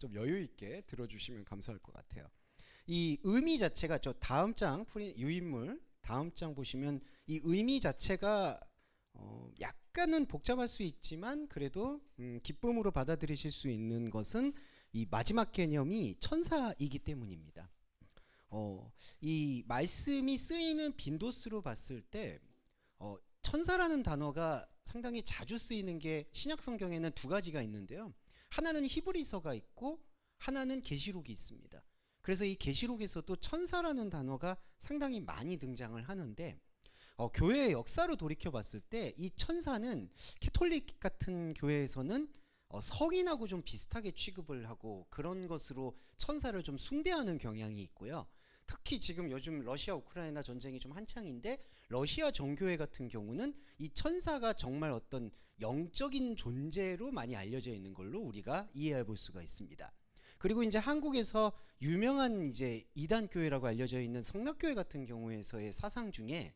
좀 여유 있게 들어주시면 감사할 것 같아요. 이 의미 자체가 저 다음 장 유인물 다음 장 보시면 이 의미 자체가 약간은 복잡할 수 있지만 그래도 기쁨으로 받아들이실 수 있는 것은 이 마지막 개념이 천사이기 때문입니다. 이 말씀이 쓰이는 빈도수로 봤을 때 천사라는 단어가 상당히 자주 쓰이는 게 신약 성경에는 두 가지가 있는데요. 하나는 히브리서가 있고 하나는 계시록이 있습니다. 그래서 이 계시록에서도 천사라는 단어가 상당히 많이 등장을 하는데 교회의 역사로 돌이켜 봤을 때 이 천사는 캐톨릭 같은 교회에서는 성인하고 좀 비슷하게 취급을 하고 그런 것으로 천사를 좀 숭배하는 경향이 있고요. 특히 지금 요즘 러시아 우크라이나 전쟁이 좀 한창인데 러시아 정교회 같은 경우는 이 천사가 정말 어떤 영적인 존재로 많이 알려져 있는 걸로 우리가 이해해 볼 수가 있습니다. 그리고 이제 한국에서 유명한 이제 이단 교회라고 알려져 있는 성락교회 같은 경우에서의 사상 중에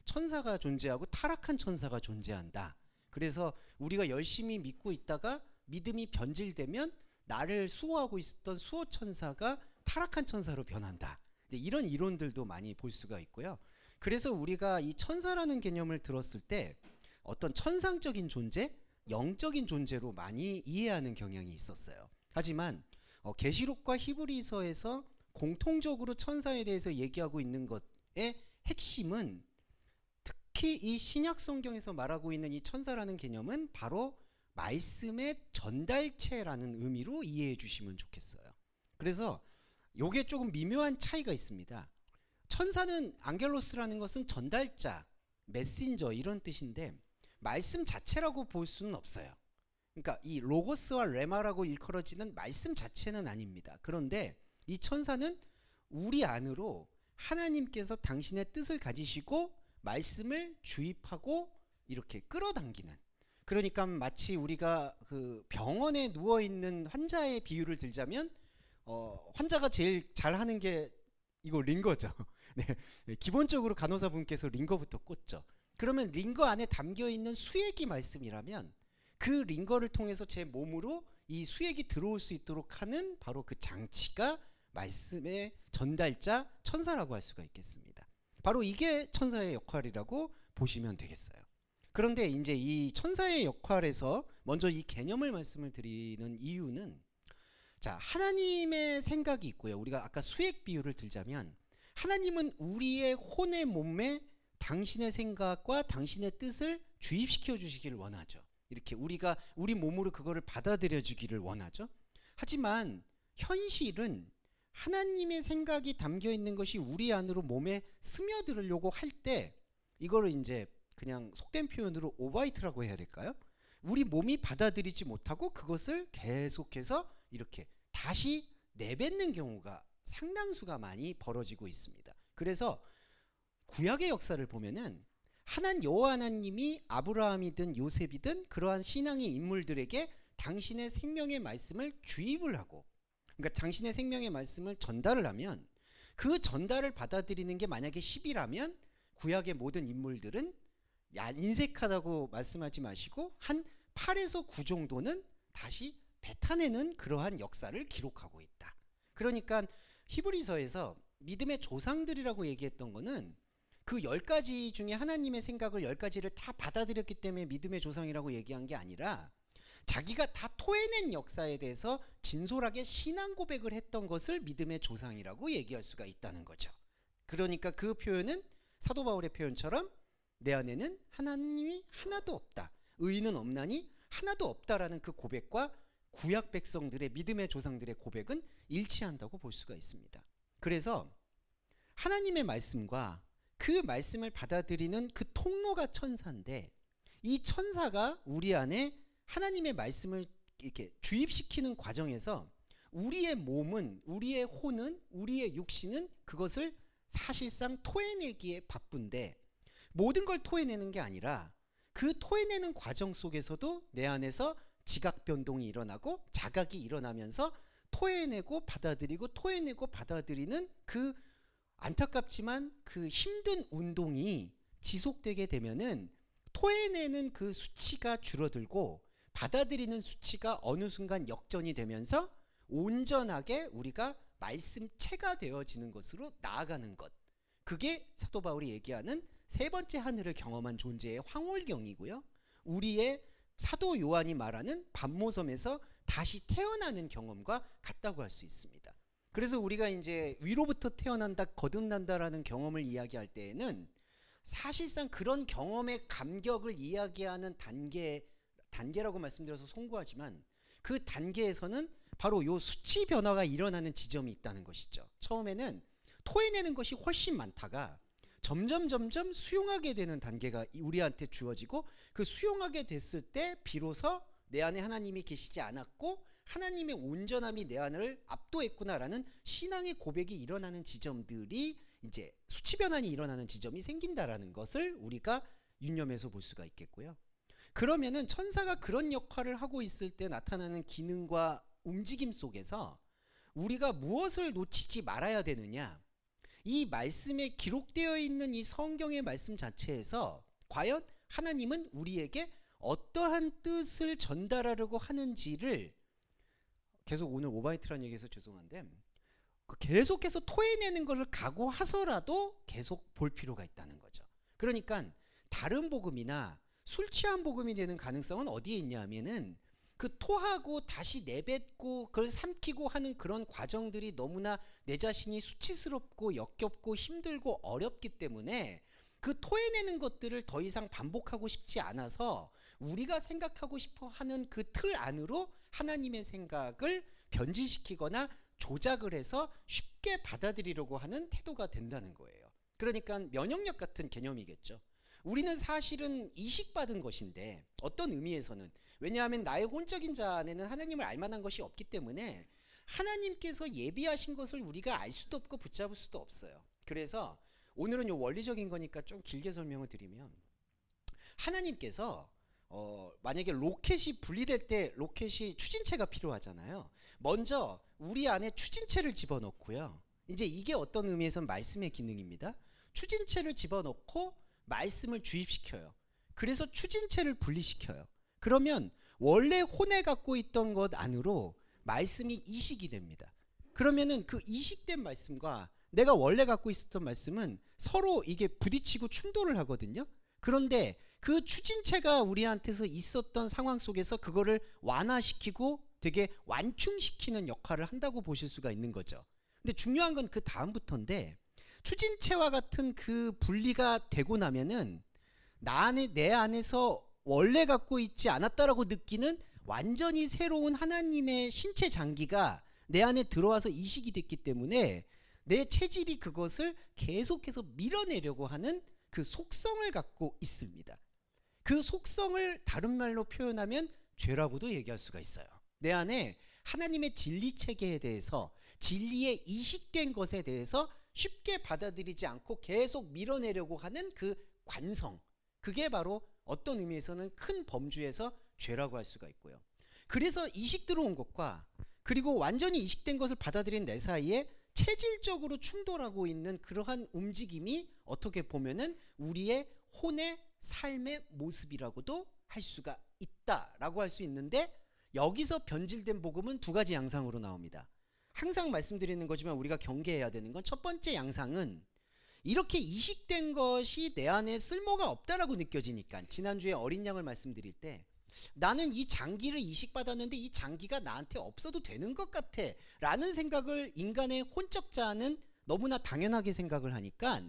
천사가 존재하고 타락한 천사가 존재한다. 그래서 우리가 열심히 믿고 있다가 믿음이 변질되면 나를 수호하고 있었던 수호 천사가 타락한 천사로 변한다. 이런 이론들도 많이 볼 수가 있고요. 그래서 우리가 이 천사라는 개념을 들었을 때 어떤 천상적인 존재, 영적인 존재로 많이 이해하는 경향이 있었어요. 하지만 계시록과 히브리서에서 공통적으로 천사에 대해서 얘기하고 있는 것의 핵심은 특히 이 신약 성경에서 말하고 있는 이 천사라는 개념은 바로 말씀의 전달체라는 의미로 이해해 주시면 좋겠어요. 그래서 요게 조금 미묘한 차이가 있습니다. 천사는 앙겔로스라는 것은 전달자, 메신저 이런 뜻인데 말씀 자체라고 볼 수는 없어요. 그러니까 이 로고스와 레마라고 일컬어지는 말씀 자체는 아닙니다. 그런데 이 천사는 우리 안으로 하나님께서 당신의 뜻을 가지시고 말씀을 주입하고 이렇게 끌어당기는, 그러니까 마치 우리가 그 병원에 누워있는 환자의 비유를 들자면 환자가 제일 잘하는 게 이거 링거죠. 네, 기본적으로 간호사분께서 링거부터 꽂죠. 그러면 링거 안에 담겨있는 수액이 말씀이라면 그 링거를 통해서 제 몸으로 이 수액이 들어올 수 있도록 하는 바로 그 장치가 말씀의 전달자 천사라고 할 수가 있겠습니다. 바로 이게 천사의 역할이라고 보시면 되겠어요. 그런데 이제 이 천사의 역할에서 먼저 이 개념을 말씀을 드리는 이유는, 자, 하나님의 생각이 있고요. 우리가 아까 수액 비유를 들자면 하나님은 우리의 혼의 몸에 당신의 생각과 당신의 뜻을 주입시켜 주시기를 원하죠. 이렇게 우리가 우리 몸으로 그거를 받아들여 주기를 원하죠. 하지만 현실은 하나님의 생각이 담겨 있는 것이 우리 안으로 몸에 스며들으려고 할 때 이거를 이제 그냥 속된 표현으로 오바이트라고 해야 될까요? 우리 몸이 받아들이지 못하고 그것을 계속해서 이렇게 다시 내뱉는 경우가 상당수가 많이 벌어지고 있습니다. 그래서 구약의 역사를 보면은 여호와 하나님이 아브라함이든 요셉이든 그러한 신앙의 인물들에게 당신의 생명의 말씀을 주입을 하고, 그러니까 당신의 생명의 말씀을 전달을 하면 그 전달을 받아들이는 게 만약에 10이라면 구약의 모든 인물들은 인색하다고 말씀하지 마시고 한 8에서 9 정도는 다시 뱉어내는 그러한 역사를 기록하고 있다. 그러니까 히브리서에서 믿음의 조상들이라고 얘기했던 거는 그 10가지 중에 하나님의 생각을 10가지를 다 받아들였기 때문에 믿음의 조상이라고 얘기한 게 아니라 자기가 다 토해낸 역사에 대해서 진솔하게 신앙 고백을 했던 것을 믿음의 조상이라고 얘기할 수가 있다는 거죠. 그러니까 그 표현은 사도 바울의 표현처럼 내 안에는 하나님이 하나도 없다, 의인은 없나니 하나도 없다라는 그 고백과 구약 백성들의 믿음의 조상들의 고백은 일치한다고 볼 수가 있습니다. 그래서 하나님의 말씀과 그 말씀을 받아들이는 그 통로가 천사인데, 이 천사가 우리 안에 하나님의 말씀을 이렇게 주입시키는 과정에서 우리의 몸은, 우리의 혼은, 우리의 육신은 그것을 사실상 토해내기에 바쁜데, 모든 걸 토해내는 게 아니라 그 토해내는 과정 속에서도 내 안에서 지각 변동이 일어나고 자각이 일어나면서 토해내고 받아들이고 토해내고 받아들이는 그 안타깝지만 그 힘든 운동이 지속되게 되면은 토해내는 그 수치가 줄어들고 받아들이는 수치가 어느 순간 역전이 되면서 온전하게 우리가 말씀체가 되어지는 것으로 나아가는 것. 그게 사도 바울이 얘기하는 세 번째 하늘을 경험한 존재의 황홀경이고요. 우리의 사도 요한이 말하는 반모섬에서 다시 태어나는 경험과 같다고 할 수 있습니다. 그래서 우리가 이제 위로부터 태어난다, 거듭난다라는 경험을 이야기할 때에는 사실상 그런 경험의 감격을 이야기하는 단계라고 말씀드려서 송구하지만 그 단계에서는 바로 요 수치 변화가 일어나는 지점이 있다는 것이죠. 처음에는 토해내는 것이 훨씬 많다가 점점 수용하게 되는 단계가 우리한테 주어지고 그 수용하게 됐을 때 비로소 내 안에 하나님이 계시지 않았고 하나님의 온전함이 내 안을 압도했구나라는 신앙의 고백이 일어나는 지점들이 이제 수치 변환이 일어나는 지점이 생긴다라는 것을 우리가 유념해서 볼 수가 있겠고요. 그러면은 천사가 그런 역할을 하고 있을 때 나타나는 기능과 움직임 속에서 우리가 무엇을 놓치지 말아야 되느냐? 이 말씀에 기록되어 있는 이 성경의 말씀 자체에서 과연 하나님은 우리에게 어떠한 뜻을 전달하려고 하는지를 계속 오늘 오바이트라는 얘기해서 죄송한데 계속해서 토해내는 것을 각오하서라도 계속 볼 필요가 있다는 거죠. 그러니까 다른 복음이나 술 취한 복음이 되는 가능성은 어디에 있냐 하면은 그 토하고 다시 내뱉고 그걸 삼키고 하는 그런 과정들이 너무나 내 자신이 수치스럽고 역겹고 힘들고 어렵기 때문에 그 토해내는 것들을 더 이상 반복하고 싶지 않아서 우리가 생각하고 싶어 하는 그 틀 안으로 하나님의 생각을 변질시키거나 조작을 해서 쉽게 받아들이려고 하는 태도가 된다는 거예요. 그러니까 면역력 같은 개념이겠죠. 우리는 사실은 이식받은 것인데 어떤 의미에서는 왜냐하면 나의 혼적인 자 안에는 하나님을 알만한 것이 없기 때문에 하나님께서 예비하신 것을 우리가 알 수도 없고 붙잡을 수도 없어요. 그래서 오늘은 요 원리적인 거니까 좀 길게 설명을 드리면 하나님께서 만약에 로켓이 분리될 때 로켓이 추진체가 필요하잖아요. 먼저 우리 안에 추진체를 집어넣고요. 이제 이게 어떤 의미에서는 말씀의 기능입니다. 추진체를 집어넣고 말씀을 주입시켜요. 그래서 추진체를 분리시켜요. 그러면 원래 혼에 갖고 있던 것 안으로 말씀이 이식이 됩니다. 그러면은 그 이식된 말씀과 내가 원래 갖고 있었던 말씀은 서로 이게 부딪히고 충돌을 하거든요. 그런데 그 추진체가 우리한테서 있었던 상황 속에서 그거를 완화시키고 되게 완충시키는 역할을 한다고 보실 수가 있는 거죠. 근데 중요한 건 그 다음부터인데 추진체와 같은 그 분리가 되고 나면은 내 안에서 원래 갖고 있지 않았다라고 느끼는 완전히 새로운 하나님의 신체 장기가 내 안에 들어와서 이식이 됐기 때문에 내 체질이 그것을 계속해서 밀어내려고 하는 그 속성을 갖고 있습니다. 그 속성을 다른 말로 표현하면 죄라고도 얘기할 수가 있어요. 내 안에 하나님의 진리 체계에 대해서 진리에 이식된 것에 대해서 쉽게 받아들이지 않고 계속 밀어내려고 하는 그 관성, 그게 바로 어떤 의미에서는 큰 범주에서 죄라고 할 수가 있고요. 그래서 이식 들어온 것과 그리고 완전히 이식된 것을 받아들인 내 사이에 체질적으로 충돌하고 있는 그러한 움직임이 어떻게 보면은 우리의 혼의 삶의 모습이라고도 할 수가 있다라고 할 수 있는데 여기서 변질된 복음은 두 가지 양상으로 나옵니다. 항상 말씀드리는 거지만 우리가 경계해야 되는 건 첫 번째 양상은 이렇게 이식된 것이 내 안에 쓸모가 없다라고 느껴지니까 지난주에 어린 양을 말씀드릴 때 나는 이 장기를 이식받았는데 이 장기가 나한테 없어도 되는 것 같아 라는 생각을 인간의 혼적자는 너무나 당연하게 생각을 하니까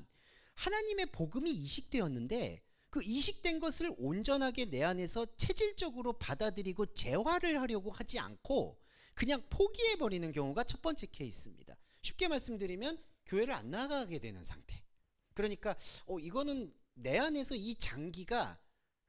하나님의 복음이 이식되었는데 그 이식된 것을 온전하게 내 안에서 체질적으로 받아들이고 재활을 하려고 하지 않고 그냥 포기해버리는 경우가 첫 번째 케이스입니다. 쉽게 말씀드리면 교회를 안 나가게 되는 상태. 그러니까 이거는 내 안에서 이 장기가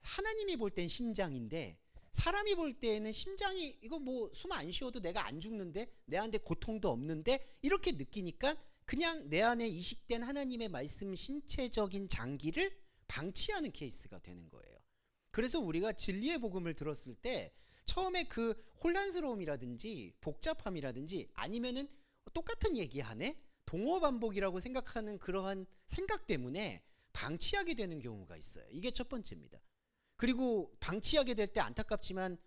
하나님이 볼 땐 심장인데 사람이 볼 때에는 심장이 이거 뭐 숨 안 쉬어도 내가 안 죽는데 내 안에 고통도 없는데 이렇게 느끼니까 그냥 내 안에 이식된 하나님의 말씀 신체적인 장기를 방치하는 케이스가 되는 거예요. 그래서 우리가 진리의 복음을 들었을 때 처음에 그 혼란스러움이라든지 복잡함이라든지 아니면은 똑같은 얘기하네? 동어 반복이라고 생각하는 그러한 생각 때문에 방치하게 되는 경우가 있어요. 이게 첫 번째입니다. 그리고 방치하게 될 때 안타깝지만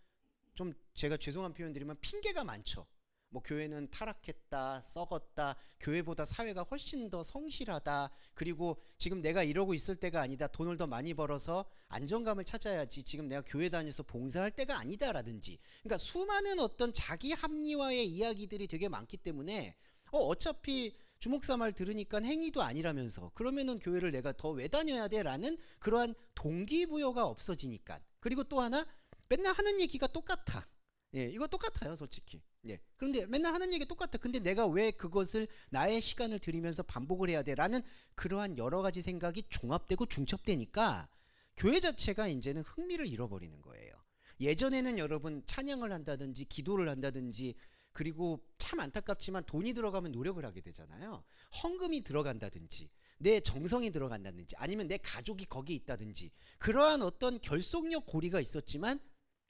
좀 제가 죄송한 표현 드리면 핑계가 많죠. 뭐 교회는 타락했다, 썩었다, 교회보다 사회가 훨씬 더 성실하다, 그리고 지금 내가 이러고 있을 때가 아니다, 돈을 더 많이 벌어서 안정감을 찾아야지, 지금 내가 교회 다녀서 봉사할 때가 아니다라든지, 그러니까 수많은 어떤 자기 합리화의 이야기들이 되게 많기 때문에 어차피 주목사 말 들으니까 행위도 아니라면서 그러면은 교회를 내가 더 왜 다녀야 돼? 라는 그러한 동기부여가 없어지니까. 그리고 또 하나, 맨날 하는 얘기가 똑같아. 예, 이거 똑같아요, 솔직히. 예. 그런데 맨날 하는 얘기 똑같아. 근데 내가 왜 그것을 나의 시간을 들이면서 반복을 해야 돼? 라는 그러한 여러 가지 생각이 종합되고 중첩되니까 교회 자체가 이제는 흥미를 잃어버리는 거예요. 예전에는 여러분 찬양을 한다든지 기도를 한다든지, 그리고 참 안타깝지만 돈이 들어가면 노력을 하게 되잖아요. 헌금이 들어간다든지, 내 정성이 들어간다든지, 아니면 내 가족이 거기 있다든지, 그러한 어떤 결속력 고리가 있었지만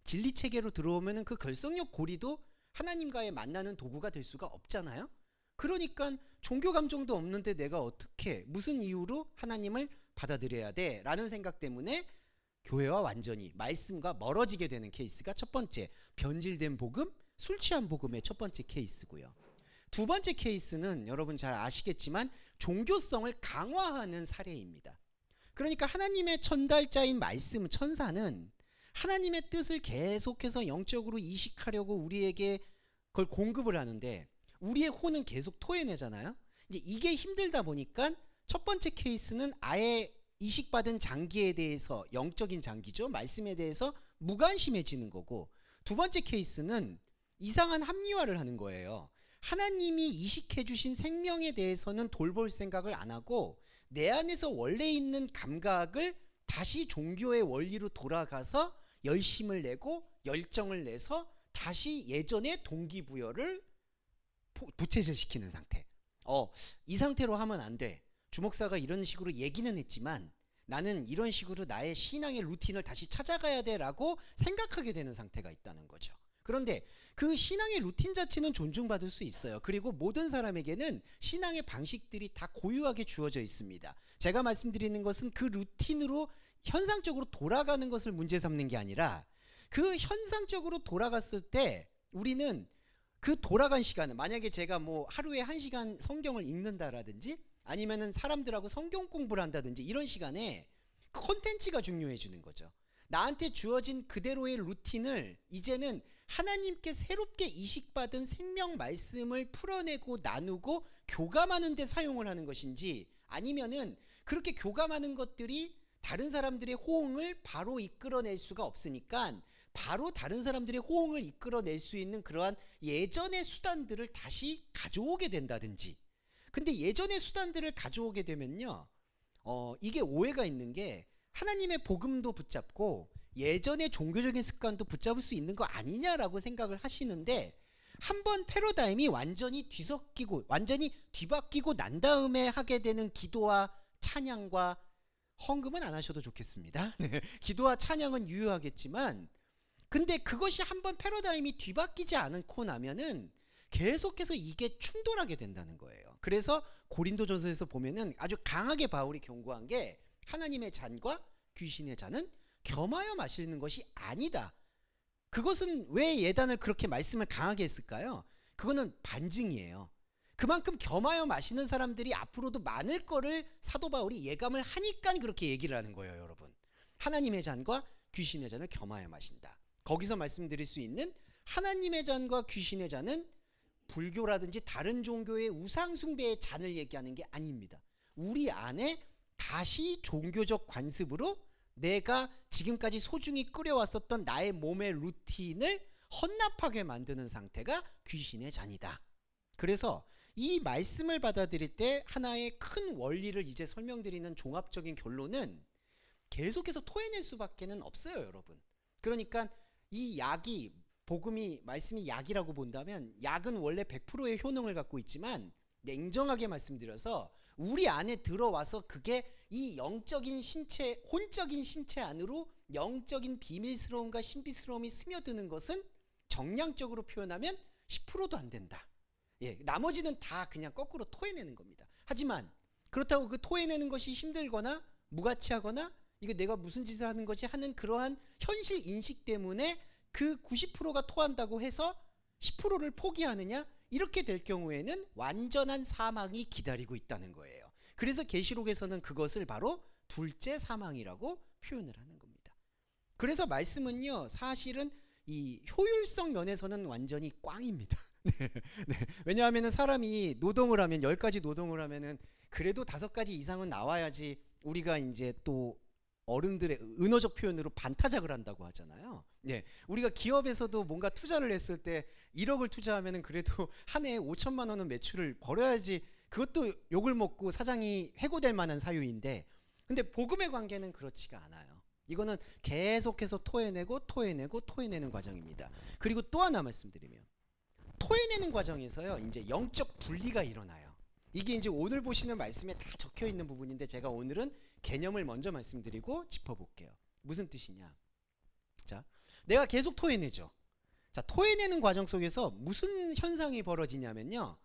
진리 체계로 들어오면은 그 결속력 고리도 하나님과의 만나는 도구가 될 수가 없잖아요. 그러니까 종교 감정도 없는데 내가 어떻게 무슨 이유로 하나님을 받아들여야 돼? 라는 생각 때문에 교회와 완전히 말씀과 멀어지게 되는 케이스가 첫 번째, 변질된 복음, 술 취한 복음의 첫 번째 케이스고요. 두 번째 케이스는 여러분 잘 아시겠지만 종교성을 강화하는 사례입니다. 그러니까 하나님의 전달자인 말씀, 천사는 하나님의 뜻을 계속해서 영적으로 이식하려고 우리에게 그걸 공급을 하는데 우리의 혼은 계속 토해내잖아요. 이제 이게 힘들다 보니까 첫 번째 케이스는 아예 이식받은 장기에 대해서, 영적인 장기죠, 말씀에 대해서 무관심해지는 거고, 두 번째 케이스는 이상한 합리화를 하는 거예요. 하나님이 이식해 주신 생명에 대해서는 돌볼 생각을 안 하고 내 안에서 원래 있는 감각을 다시 종교의 원리로 돌아가서 열심을 내고 열정을 내서 다시 예전의 동기부여를 부채질시키는 상태. 이 상태로 하면 안 돼. 주목사가 이런 식으로 얘기는 했지만 나는 이런 식으로 나의 신앙의 루틴을 다시 찾아가야 돼라고 생각하게 되는 상태가 있다는 거죠. 그런데 그 신앙의 루틴 자체는 존중받을 수 있어요. 그리고 모든 사람에게는 신앙의 방식들이 다 고유하게 주어져 있습니다. 제가 말씀드리는 것은 그 루틴으로 현상적으로 돌아가는 것을 문제 삼는 게 아니라, 그 현상적으로 돌아갔을 때 우리는 그 돌아간 시간은, 만약에 제가 뭐 하루에 1시간 성경을 읽는다라든지 아니면은 사람들하고 성경 공부를 한다든지 이런 시간에 콘텐츠가 중요해지는 거죠. 나한테 주어진 그대로의 루틴을 이제는 하나님께 새롭게 이식받은 생명 말씀을 풀어내고 나누고 교감하는 데 사용을 하는 것인지, 아니면은 그렇게 교감하는 것들이 다른 사람들의 호응을 바로 이끌어낼 수가 없으니까 바로 다른 사람들의 호응을 이끌어낼 수 있는 그러한 예전의 수단들을 다시 가져오게 된다든지. 근데 예전의 수단들을 가져오게 되면요, 이게 오해가 있는 게, 하나님의 복음도 붙잡고 예전의 종교적인 습관도 붙잡을 수 있는 거 아니냐라고 생각을 하시는데, 한번 패러다임이 완전히 뒤섞이고 완전히 뒤바뀌고 난 다음에 하게 되는 기도와 찬양과 헌금은 안 하셔도 좋겠습니다. 기도와 찬양은 유효하겠지만, 근데 그것이 한번 패러다임이 뒤바뀌지 않고 나면은 계속해서 이게 충돌하게 된다는 거예요. 그래서 고린도전서에서 보면은 아주 강하게 바울이 경고한 게, 하나님의 잔과 귀신의 잔은 겸하여 마시는 것이 아니다. 그것은 왜 예단을 그렇게 말씀을 강하게 했을까요? 그거는 반증이에요. 그만큼 겸하여 마시는 사람들이 앞으로도 많을 거를 사도 바울이 예감을 하니까 그렇게 얘기를 하는 거예요, 여러분. 하나님의 잔과 귀신의 잔을 겸하여 마신다. 거기서 말씀드릴 수 있는 하나님의 잔과 귀신의 잔은 불교라든지 다른 종교의 우상 숭배의 잔을 얘기하는 게 아닙니다. 우리 안에 다시 종교적 관습으로 내가 지금까지 소중히 끌어왔었던 나의 몸의 루틴을 헌납하게 만드는 상태가 귀신의 잔이다. 그래서 이 말씀을 받아들일 때 하나의 큰 원리를 이제 설명드리는 종합적인 결론은, 계속해서 토해낼 수밖에는 없어요, 여러분. 그러니까 이 약이, 복음이, 말씀이 약이라고 본다면 약은 원래 100%의 효능을 갖고 있지만, 냉정하게 말씀드려서 우리 안에 들어와서 그게 이 영적인 신체, 혼적인 신체 안으로 영적인 비밀스러움과 신비스러움이 스며드는 것은 정량적으로 표현하면 10%도 안 된다. 예, 나머지는 다 그냥 거꾸로 토해내는 겁니다. 하지만 그렇다고 그 토해내는 것이 힘들거나 무가치하거나 이게 내가 무슨 짓을 하는 거지 하는 그러한 현실 인식 때문에 그 90%가 토한다고 해서 10%를 포기하느냐? 이렇게 될 경우에는 완전한 사망이 기다리고 있다는 거예요. 그래서 계시록에서는 그것을 바로 둘째 사망이라고 표현을 하는 겁니다. 그래서 말씀은요, 사실은 이 효율성 면에서는 완전히 꽝입니다. 네, 네. 왜냐하면 사람이 노동을 하면 10가지 노동을 하면은 그래도 5가지 이상은 나와야지 우리가 이제 또 어른들의 은어적 표현으로 반타작을 한다고 하잖아요. 네, 우리가 기업에서도 뭔가 투자를 했을 때 1억을 투자하면은 그래도 한 해에 5천만 원은 매출을 벌어야지 그것도 욕을 먹고 사장이 해고될 만한 사유인데, 근데 복음의 관계는 그렇지가 않아요. 이거는 계속해서 토해내는 과정입니다. 그리고 또 하나 말씀드리면, 토해내는 과정에서요, 이제 영적 분리가 일어나요. 이게 이제 오늘 보시는 말씀에 다 적혀 있는 부분인데, 제가 오늘은 개념을 먼저 말씀드리고 짚어볼게요. 무슨 뜻이냐? 자, 내가 계속 토해내죠. 자, 토해내는 과정 속에서 무슨 현상이 벌어지냐면요,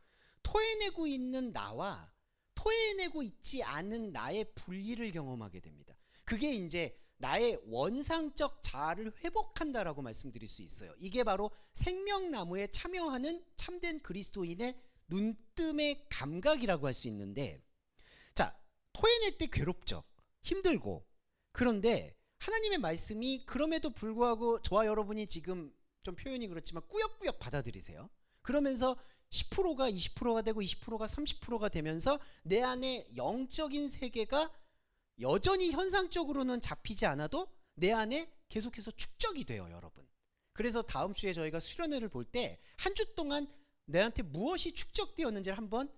토해내고 있는 나와 토해내고 있지 않은 나의 분리를 경험하게 됩니다. 그게 이제 나의 원상적 자아를 회복한다라고 말씀드릴 수 있어요. 이게 바로 생명나무에 참여하는 참된 그리스도인의 눈뜸의 감각이라고 할 수 있는데, 자, 토해낼 때 괴롭죠. 힘들고. 그런데 하나님의 말씀이 그럼에도 불구하고 저와 여러분이 지금 좀 표현이 그렇지만 꾸역꾸역 받아들이세요. 그러면서 10%가 20%가 되고 20%가 30%가 되면서 내 안에 영적인 세계가 여전히 현상적으로는 잡히지 않아도 내 안에 계속해서 축적이 돼요, 여러분. 그래서 다음 주에 저희가 수련회를 볼 때 한 주 동안 내한테 무엇이 축적되었는지를 한번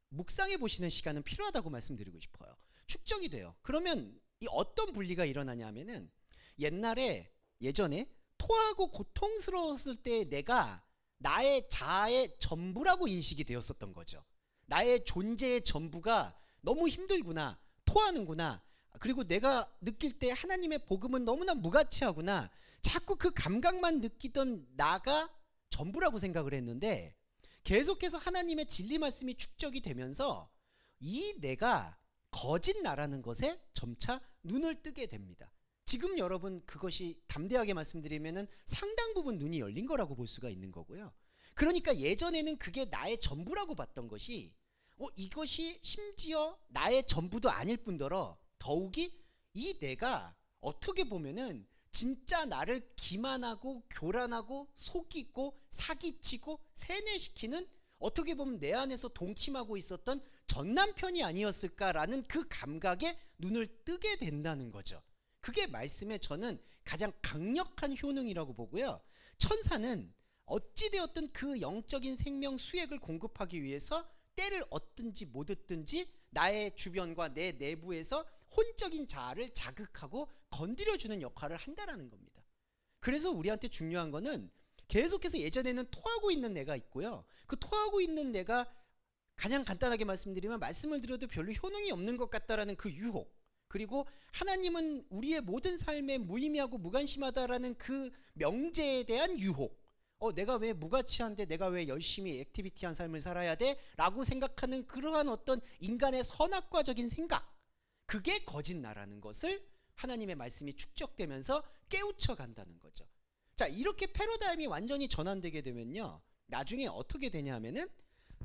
묵상해 보시는 시간은 필요하다고 말씀드리고 싶어요. 축적이 돼요. 그러면 이 어떤 분리가 일어나냐 하면은, 예전에 토하고 고통스러웠을 때 내가 나의 자아의 전부라고 인식이 되었었던 거죠. 나의 존재의 전부가 너무 힘들구나, 토하는구나, 그리고 내가 느낄 때 하나님의 복음은 너무나 무가치하구나, 자꾸 그 감각만 느끼던 나가 전부라고 생각을 했는데, 계속해서 하나님의 진리 말씀이 축적이 되면서 이 내가 거짓 나라는 것에 점차 눈을 뜨게 됩니다. 지금 여러분 그것이 담대하게 말씀드리면은 상당 부분 눈이 열린 거라고 볼 수가 있는 거고요. 그러니까 예전에는 그게 나의 전부라고 봤던 것이 이것이 심지어 나의 전부도 아닐 뿐더러 더욱이 이 내가 어떻게 보면은 진짜 나를 기만하고 교란하고 속이고 사기치고 세뇌시키는, 어떻게 보면 내 안에서 동침하고 있었던 전 남편이 아니었을까라는 그 감각에 눈을 뜨게 된다는 거죠. 그게 말씀에 저는 가장 강력한 효능이라고 보고요. 천사는 어찌되었든 그 영적인 생명 수액을 공급하기 위해서 때를 얻든지 못 얻든지 나의 주변과 내 내부에서 혼적인 자아를 자극하고 건드려주는 역할을 한다라는 겁니다. 그래서 우리한테 중요한 거는 계속해서 예전에는 토하고 있는 내가 있고요. 그 토하고 있는 내가 가장 간단하게 말씀드리면, 말씀을 드려도 별로 효능이 없는 것 같다라는 그 유혹, 그리고 하나님은 우리의 모든 삶에 무의미하고 무관심하다라는 그 명제에 대한 유혹, 내가 왜 무가치한데 내가 왜 열심히 액티비티한 삶을 살아야 돼? 라고 생각하는 그러한 어떤 인간의 선악과적인 생각, 그게 거짓 나라는 것을 하나님의 말씀이 축적되면서 깨우쳐 간다는 거죠. 자, 이렇게 패러다임이 완전히 전환되게 되면요, 나중에 어떻게 되냐 하면은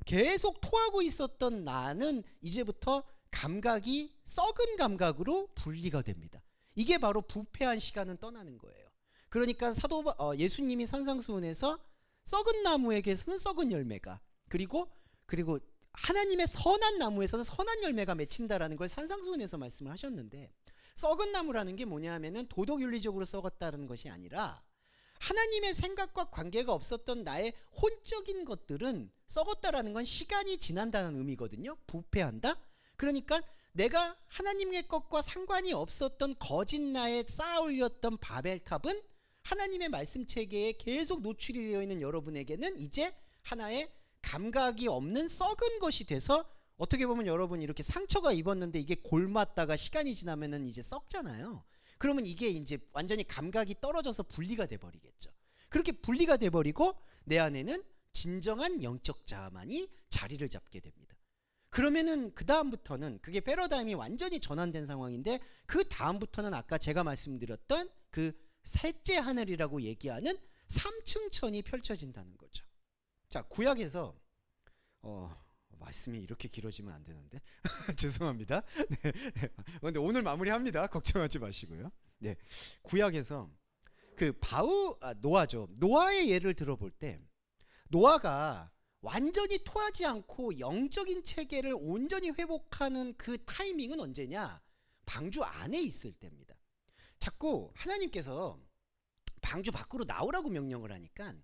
계속 토하고 있었던 나는 이제부터 감각이 썩은 감각으로 분리가 됩니다. 이게 바로 부패한 시간은 떠나는 거예요. 그러니까 예수님이 산상수훈에서 썩은 나무에게서는 썩은 열매가, 그리고 하나님의 선한 나무에서는 선한 열매가 맺힌다라는 걸 산상수훈에서 말씀을 하셨는데, 썩은 나무라는 게 뭐냐 하면은 도덕윤리적으로 썩었다는 것이 아니라 하나님의 생각과 관계가 없었던 나의 혼적인 것들은 썩었다라는 건 시간이 지난다는 의미거든요. 부패한다. 그러니까 내가 하나님의 것과 상관이 없었던 거짓 나에 쌓아 올렸던 바벨탑은 하나님의 말씀 체계에 계속 노출이 되어 있는 여러분에게는 이제 하나의 감각이 없는 썩은 것이 돼서, 어떻게 보면 여러분 이렇게 상처가 입었는데 이게 골맞다가 시간이 지나면은 이제 썩잖아요. 그러면 이게 이제 완전히 감각이 떨어져서 분리가 돼 버리겠죠. 그렇게 분리가 돼 버리고 내 안에는 진정한 영적 자아만이 자리를 잡게 됩니다. 그러면은 그 다음부터는 그게 패러다임이 완전히 전환된 상황인데, 그 다음부터는 아까 제가 말씀드렸던 그 셋째 하늘이라고 얘기하는 3층 천이 펼쳐진다는 거죠. 자, 구약에서 말씀이 이렇게 길어지면 안 되는데 죄송합니다. 네, 근데 오늘 마무리합니다. 걱정하지 마시고요. 네, 구약에서 그 노아죠. 노아의 예를 들어볼 때 노아가 완전히 토하지 않고 영적인 체계를 온전히 회복하는 그 타이밍은 언제냐? 방주 안에 있을 때입니다. 자꾸 하나님께서 방주 밖으로 나오라고 명령을 하니까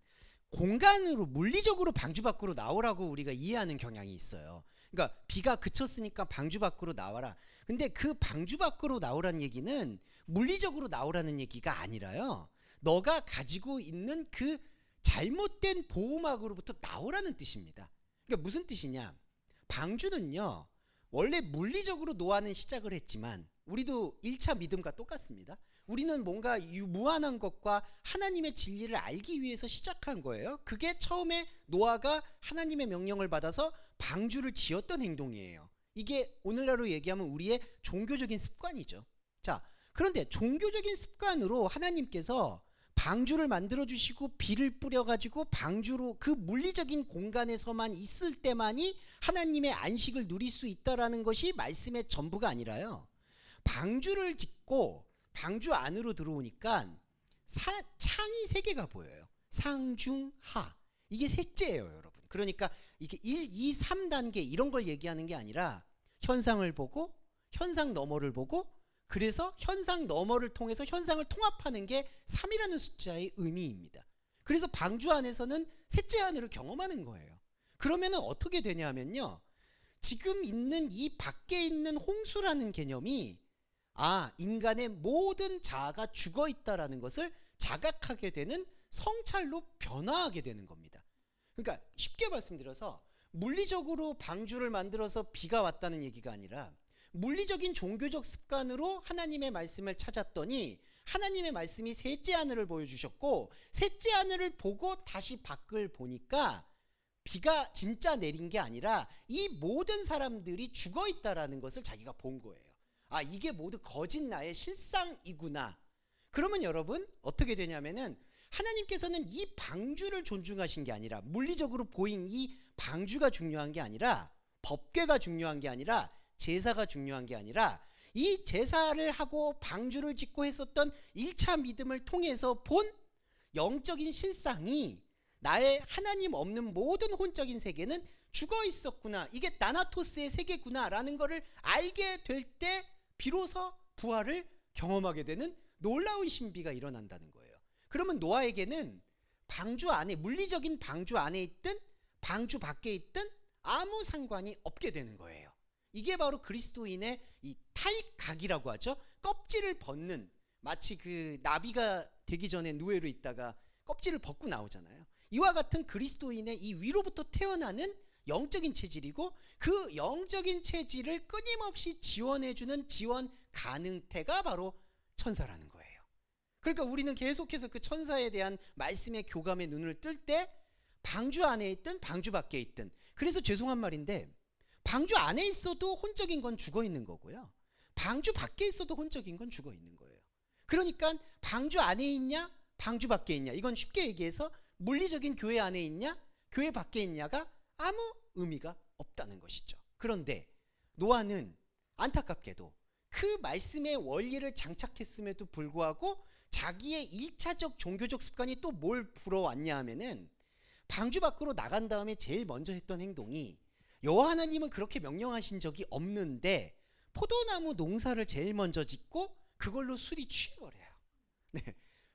공간으로 물리적으로 방주 밖으로 나오라고 우리가 이해하는 경향이 있어요. 그러니까 비가 그쳤으니까 방주 밖으로 나와라. 근데 그 방주 밖으로 나오라는 얘기는 물리적으로 나오라는 얘기가 아니라요. 너가 가지고 있는 그 잘못된 보호막으로부터 나오라는 뜻입니다. 그러니까 무슨 뜻이냐? 방주는요, 원래 물리적으로 노아는 시작을 했지만 우리도 1차 믿음과 똑같습니다. 우리는 뭔가 무한한 것과 하나님의 진리를 알기 위해서 시작한 거예요. 그게 처음에 노아가 하나님의 명령을 받아서 방주를 지었던 행동이에요. 이게 오늘날로 얘기하면 우리의 종교적인 습관이죠. 자, 그런데 종교적인 습관으로 하나님께서 방주를 만들어 주시고 비를 뿌려 가지고 방주로 그 물리적인 공간에서만 있을 때만이 하나님의 안식을 누릴 수 있다라는 것이 말씀의 전부가 아니라요. 방주를 짓고 방주 안으로 들어오니까 창이 세 개가 보여요. 상중하. 이게 셋째예요, 여러분. 그러니까 이게 1, 2, 3단계 이런 걸 얘기하는 게 아니라 현상을 보고 현상 너머를 보고 그래서 현상 너머를 통해서 현상을 통합하는 게 3이라는 숫자의 의미입니다. 그래서 방주 안에서는 셋째 하늘을 경험하는 거예요. 그러면은 어떻게 되냐면요. 지금 있는 이 밖에 있는 홍수라는 개념이 인간의 모든 자아가 죽어 있다라는 것을 자각하게 되는 성찰로 변화하게 되는 겁니다. 그러니까 쉽게 말씀드려서 물리적으로 방주를 만들어서 비가 왔다는 얘기가 아니라 물리적인 종교적 습관으로 하나님의 말씀을 찾았더니 하나님의 말씀이 셋째 하늘을 보여주셨고 셋째 하늘을 보고 다시 밖을 보니까 비가 진짜 내린 게 아니라 이 모든 사람들이 죽어 있다라는 것을 자기가 본 거예요. 이게 모두 거짓 나의 실상이구나. 그러면 여러분 어떻게 되냐면은 하나님께서는 이 방주를 존중하신 게 아니라 물리적으로 보인 이 방주가 중요한 게 아니라 법궤가 중요한 게 아니라 제사가 중요한 게 아니라 이 제사를 하고 방주를 짓고 했었던 1차 믿음을 통해서 본 영적인 실상이 나의 하나님 없는 모든 혼적인 세계는 죽어 있었구나. 이게 나나토스의 세계구나 라는 것을 알게 될 때 비로소 부활을 경험하게 되는 놀라운 신비가 일어난다는 거예요. 그러면 노아에게는 방주 안에 물리적인 방주 안에 있든 방주 밖에 있든 아무 상관이 없게 되는 거예요. 이게 바로 그리스도인의 이 탈각이라고 하죠. 껍질을 벗는, 마치 그 나비가 되기 전에 누에로 있다가 껍질을 벗고 나오잖아요. 이와 같은 그리스도인의 이 위로부터 태어나는 영적인 체질이고 그 영적인 체질을 끊임없이 지원해주는 지원 가능태가 바로 천사라는 거예요. 그러니까 우리는 계속해서 그 천사에 대한 말씀의 교감의 눈을 뜰 때 방주 안에 있든 방주 밖에 있든, 그래서 죄송한 말인데 방주 안에 있어도 혼적인 건 죽어 있는 거고요. 방주 밖에 있어도 혼적인 건 죽어 있는 거예요. 그러니까 방주 안에 있냐 방주 밖에 있냐, 이건 쉽게 얘기해서 물리적인 교회 안에 있냐 교회 밖에 있냐가 아무 의미가 없다는 것이죠. 그런데 노아는 안타깝게도 그 말씀의 원리를 장착했음에도 불구하고 자기의 1차적 종교적 습관이 또 뭘 불어왔냐 하면은 방주 밖으로 나간 다음에 제일 먼저 했던 행동이, 여호와 하나님은 그렇게 명령하신 적이 없는데 포도나무 농사를 제일 먼저 짓고 그걸로 술이 취해버려요. 네.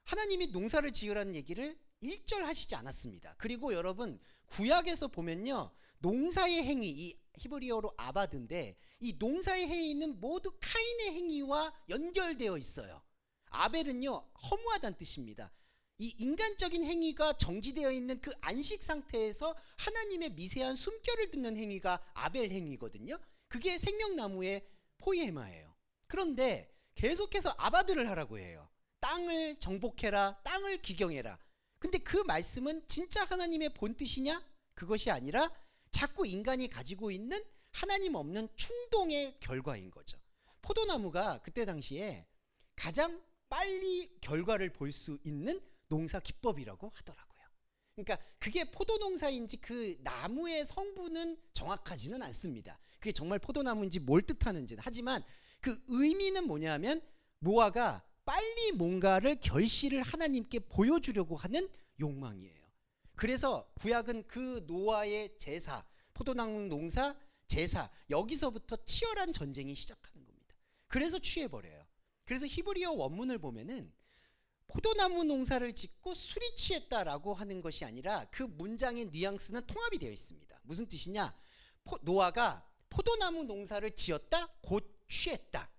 하나님이 농사를 지으라는 얘기를 1절 하시지 않았습니다. 그리고 여러분 구약에서 보면요, 농사의 행위, 이 히브리어로 아바드인데 이 농사의 행위는 모두 카인의 행위와 연결되어 있어요. 아벨은요 허무하다는 뜻입니다. 이 인간적인 행위가 정지되어 있는 그 안식 상태에서 하나님의 미세한 숨결을 듣는 행위가 아벨 행위거든요. 그게 생명나무의 포이에마예요. 그런데 계속해서 아바드를 하라고 해요. 땅을 정복해라, 땅을 기경해라. 근데 그 말씀은 진짜 하나님의 본뜻이냐? 그것이 아니라 자꾸 인간이 가지고 있는 하나님 없는 충동의 결과인 거죠. 포도나무가 그때 당시에 가장 빨리 결과를 볼 수 있는 농사 기법이라고 하더라고요. 그러니까 그게 포도농사인지 그 나무의 성분은 정확하지는 않습니다. 그게 정말 포도나무인지 뭘 뜻하는지는. 하지만 그 의미는 뭐냐면 노아가 빨리 뭔가를 결실을 하나님께 보여주려고 하는 욕망이에요. 그래서 구약은 그 노아의 제사, 포도나무 농사 제사, 여기서부터 치열한 전쟁이 시작하는 겁니다. 그래서 취해버려요. 그래서 히브리어 원문을 보면은 포도나무 농사를 짓고 술이 취했다라고 하는 것이 아니라 그 문장의 뉘앙스는 통합이 되어 있습니다. 무슨 뜻이냐? 노아가 포도나무 농사를 지었다, 곧 취했다.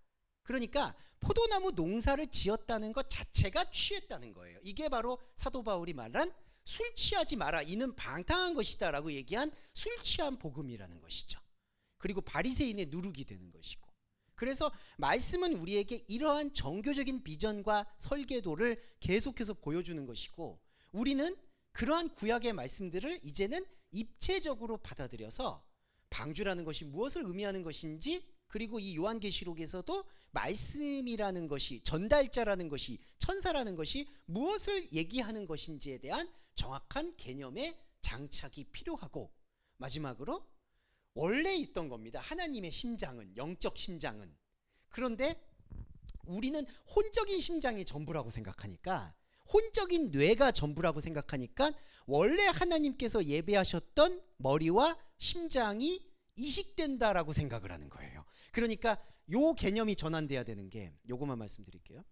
그러니까 포도나무 농사를 지었다는 것 자체가 취했다는 거예요. 이게 바로 사도 바울이 말한 술 취하지 마라, 이는 방탕한 것이다 라고 얘기한 술 취한 복음이라는 것이죠. 그리고 바리새인의 누룩이 되는 것이고. 그래서 말씀은 우리에게 이러한 정교적인 비전과 설계도를 계속해서 보여주는 것이고, 우리는 그러한 구약의 말씀들을 이제는 입체적으로 받아들여서 방주라는 것이 무엇을 의미하는 것인지, 그리고 이 요한계시록에서도 말씀이라는 것이, 전달자라는 것이, 천사라는 것이 무엇을 얘기하는 것인지에 대한 정확한 개념의 장착이 필요하고, 마지막으로 원래 있던 겁니다. 하나님의 심장은, 영적 심장은. 그런데 우리는 혼적인 심장이 전부라고 생각하니까, 혼적인 뇌가 전부라고 생각하니까 원래 하나님께서 예배하셨던 머리와 심장이 이식된다라고 생각을 하는 거예요. 그러니까 요 개념이 전환돼야 되는 게, 요것만 말씀드릴게요.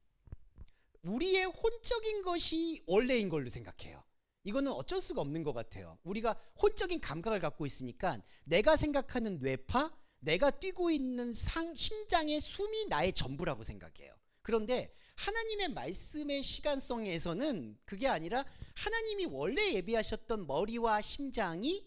우리의 혼적인 것이 원래인 걸로 생각해요. 이거는 어쩔 수가 없는 것 같아요. 우리가 혼적인 감각을 갖고 있으니까 내가 생각하는 뇌파, 내가 뛰고 있는 심장의 숨이 나의 전부라고 생각해요. 그런데 하나님의 말씀의 시간성에서는 그게 아니라 하나님이 원래 예비하셨던 머리와 심장이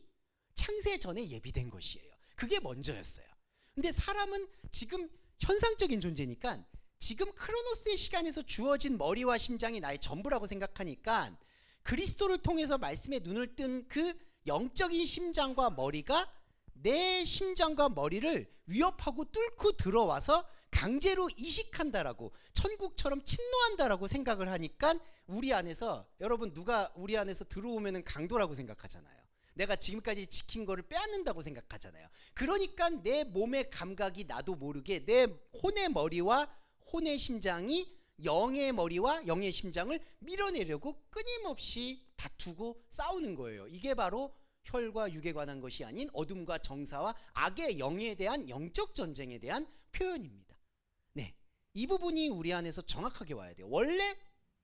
창세 전에 예비된 것이에요. 그게 먼저였어요. 근데 사람은 지금 현상적인 존재니까 지금 크로노스의 시간에서 주어진 머리와 심장이 나의 전부라고 생각하니까 그리스도를 통해서 말씀에 눈을 뜬 그 영적인 심장과 머리가 내 심장과 머리를 위협하고 뚫고 들어와서 강제로 이식한다라고, 천국처럼 침노한다라고 생각을 하니까 우리 안에서, 여러분 누가 우리 안에서 들어오면은 강도라고 생각하잖아요. 내가 지금까지 지킨 거를 빼앗는다고 생각하잖아요. 그러니까 내 몸의 감각이 나도 모르게 내 혼의 머리와 혼의 심장이 영의 머리와 영의 심장을 밀어내려고 끊임없이 다투고 싸우는 거예요. 이게 바로 혈과 육에 관한 것이 아닌 어둠과 정사와 악의 영에 대한 영적 전쟁에 대한 표현입니다. 네, 이 부분이 우리 안에서 정확하게 와야 돼요. 원래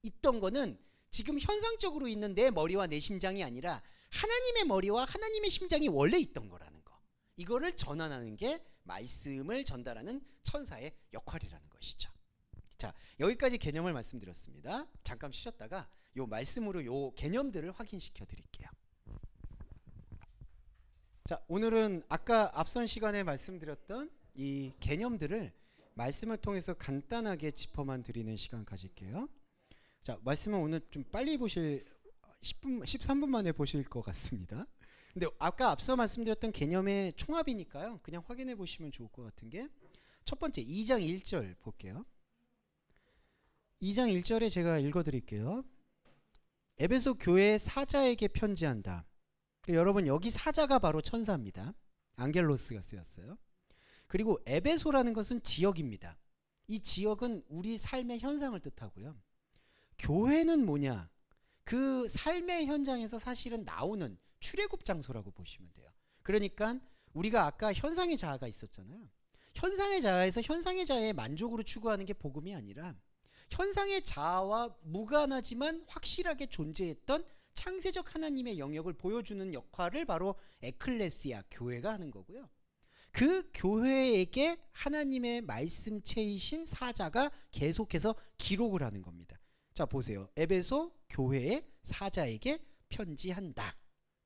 있던 거는 지금 현상적으로 있는 내 머리와 내 심장이 아니라 하나님의 머리와 하나님의 심장이 원래 있던 거라는 거. 이거를 전환하는 게 말씀을 전달하는 천사의 역할이라는 것이죠. 자, 여기까지 개념을 말씀드렸습니다. 잠깐 쉬셨다가 요 말씀으로 요 개념들을 확인시켜 드릴게요. 자, 오늘은 아까 앞선 시간에 말씀드렸던 이 개념들을 말씀을 통해서 간단하게 짚어만 드리는 시간 가질게요. 자, 말씀은 오늘 좀 빨리 보실 10분, 13분 만에 보실 것 같습니다. 근데 아까 앞서 말씀드렸던 개념의 총합이니까요. 그냥 확인해 보시면 좋을 것 같은 게, 첫 번째 2장 1절 볼게요. 2장 1절에 제가 읽어 드릴게요. 에베소 교회 사자에게 편지한다. 여러분, 여기 사자가 바로 천사입니다. 앙겔로스가 쓰였어요. 그리고 에베소라는 것은 지역입니다. 이 지역은 우리 삶의 현상을 뜻하고요. 교회는 뭐냐? 그 삶의 현장에서 사실은 나오는 출애굽 장소라고 보시면 돼요. 그러니까 우리가 아까 현상의 자아가 있었잖아요. 현상의 자아에서 현상의 자아의 만족으로 추구하는 게 복음이 아니라 현상의 자아와 무관하지만 확실하게 존재했던 창세적 하나님의 영역을 보여주는 역할을 바로 에클레시아, 교회가 하는 거고요. 그 교회에게 하나님의 말씀체이신 사자가 계속해서 기록을 하는 겁니다. 자, 보세요. 에베소 교회의 사자에게 편지한다.